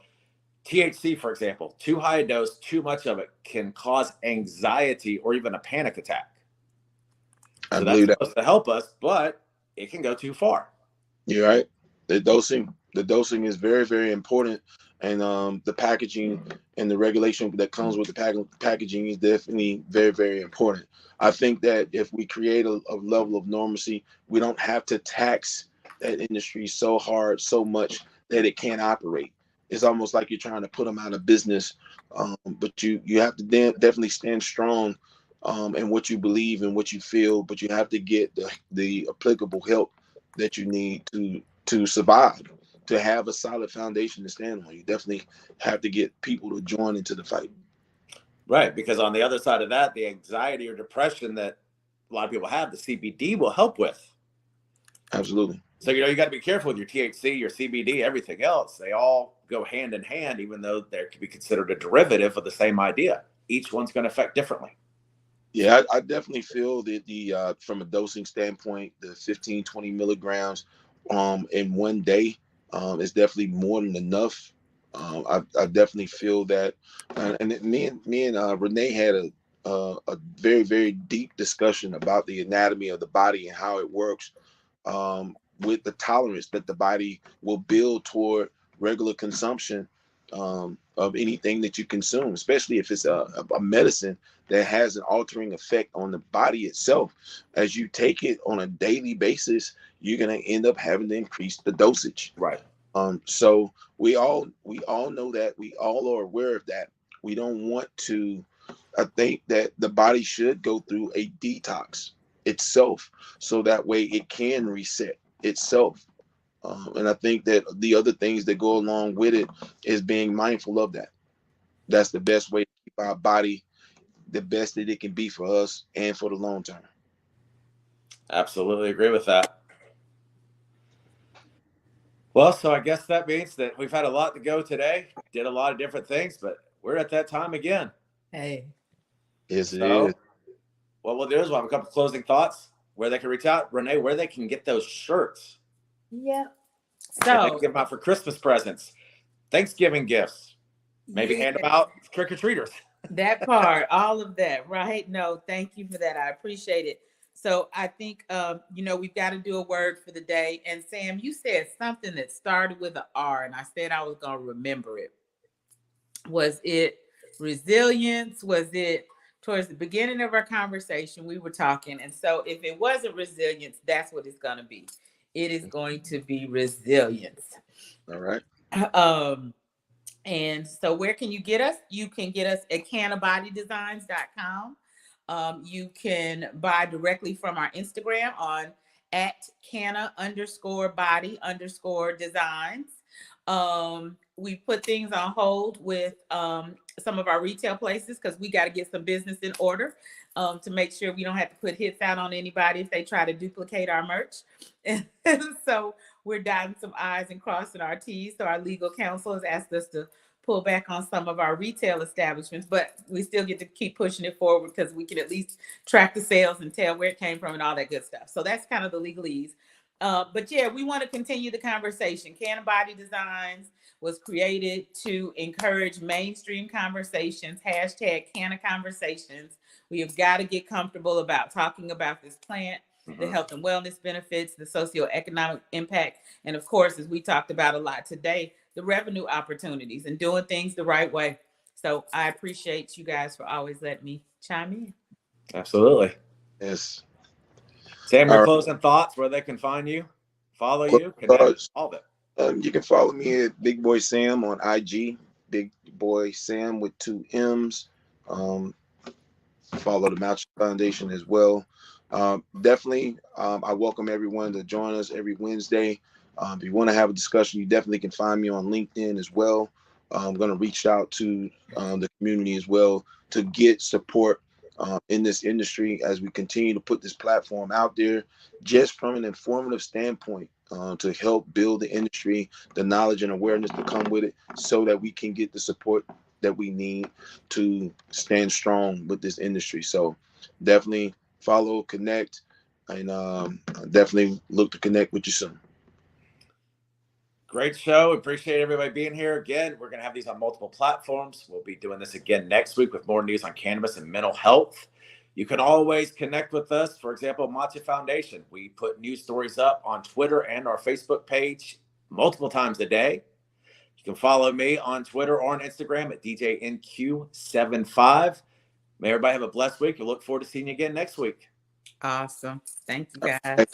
THC, for example, too high a dose, too much of it can cause anxiety or even a panic attack. I So that's believe that. supposed to help us, but it can go too far. You're right. The dosing is very, very important, and the packaging and the regulation that comes with the packaging is definitely very, very important. I think that if we create a level of normalcy, we don't have to tax that industry so hard, so much that it can't operate. It's almost like you're trying to put them out of business, but you have to definitely stand strong, in what you believe and what you feel, but you have to get the applicable help that you need to survive, to have a solid foundation to stand on. You definitely have to get people to join into the fight. Right. Because on the other side of that, the anxiety or depression that a lot of people have, the CBD will help with. Absolutely. So, you got to be careful with your THC, your CBD, everything else. They all go hand in hand, even though they could be considered a derivative of the same idea. Each one's going to affect differently. Yeah, I definitely feel that the from a dosing standpoint, the 15, 20 milligrams in one day is definitely more than enough. I definitely feel that, and me and Renee had a very, very deep discussion about the anatomy of the body and how it works, with the tolerance that the body will build toward regular consumption, of anything that you consume, especially if it's a medicine that has an altering effect on the body itself. As you take it on a daily basis, you're going to end up having to increase the dosage. Right. So we all know that, we all are aware of that. We don't want to. I think that the body should go through a detox itself, so that way it can reset itself. And I think that the other things that go along with it is being mindful of that. That's the best way to keep our body the best that it can be for us and for the long term. Absolutely agree with that. Well, so I guess that means that we've had a lot to go today, did a lot of different things, but we're at that time again. Hey. Yes, it is. So what we'll do is we'll have a couple closing thoughts where they can reach out. Renee, where they can get those shirts. Yep. If they can give them out for Christmas presents, Thanksgiving gifts, maybe hand them out trick-or-treaters. That part, all of that, right? No, thank you for that. I appreciate it. So I think, we've got to do a word for the day. And Sam, you said something that started with an R, and I said I was going to remember it. Was it resilience? Was it towards the beginning of our conversation? We were talking. And so if it wasn't resilience, that's what it's going to be. It is going to be resilience. All right. And so where can you get us? You can get us at cannabodydesigns.com. You can buy directly from our Instagram on at canna_body_designs. We put things on hold with some of our retail places because we got to get some business in order to make sure we don't have to put hits out on anybody if they try to duplicate our merch. And so we're dotting some I's and crossing our T's. So our legal counsel has asked us to pull back on some of our retail establishments, but we still get to keep pushing it forward because we can at least track the sales and tell where it came from and all that good stuff. So that's kind of the legalese. But yeah, we want to continue the conversation. Canna Body Designs was created to encourage mainstream conversations, hashtag Canna Conversations. We have got to get comfortable about talking about this plant, the health and wellness benefits, the socioeconomic impact, and of course, as we talked about a lot today, the revenue opportunities and doing things the right way. So I appreciate you guys for always letting me chime in. Absolutely. Yes. Sam, your All closing thoughts, where they can find you, follow right. you, connect, all of it. You can follow me at Big Boy Sam on IG. Big Boy Sam with 2 M's. Follow the Match Foundation as well. Definitely, I welcome everyone to join us every Wednesday. If you want to have a discussion, you definitely can find me on LinkedIn as well. I'm going to reach out to the community as well to get support in this industry as we continue to put this platform out there just from an informative standpoint to help build the industry, the knowledge and awareness to come with it so that we can get the support that we need to stand strong with this industry. So definitely follow, connect, and definitely look to connect with you soon. Great show. Appreciate everybody being here. Again, we're going to have these on multiple platforms. We'll be doing this again next week with more news on cannabis and mental health. You can always connect with us. For example, Matcha Foundation. We put news stories up on Twitter and our Facebook page multiple times a day. You can follow me on Twitter or on Instagram at DJNQ75. May everybody have a blessed week. We look forward to seeing you again next week. Awesome. Thank you, guys.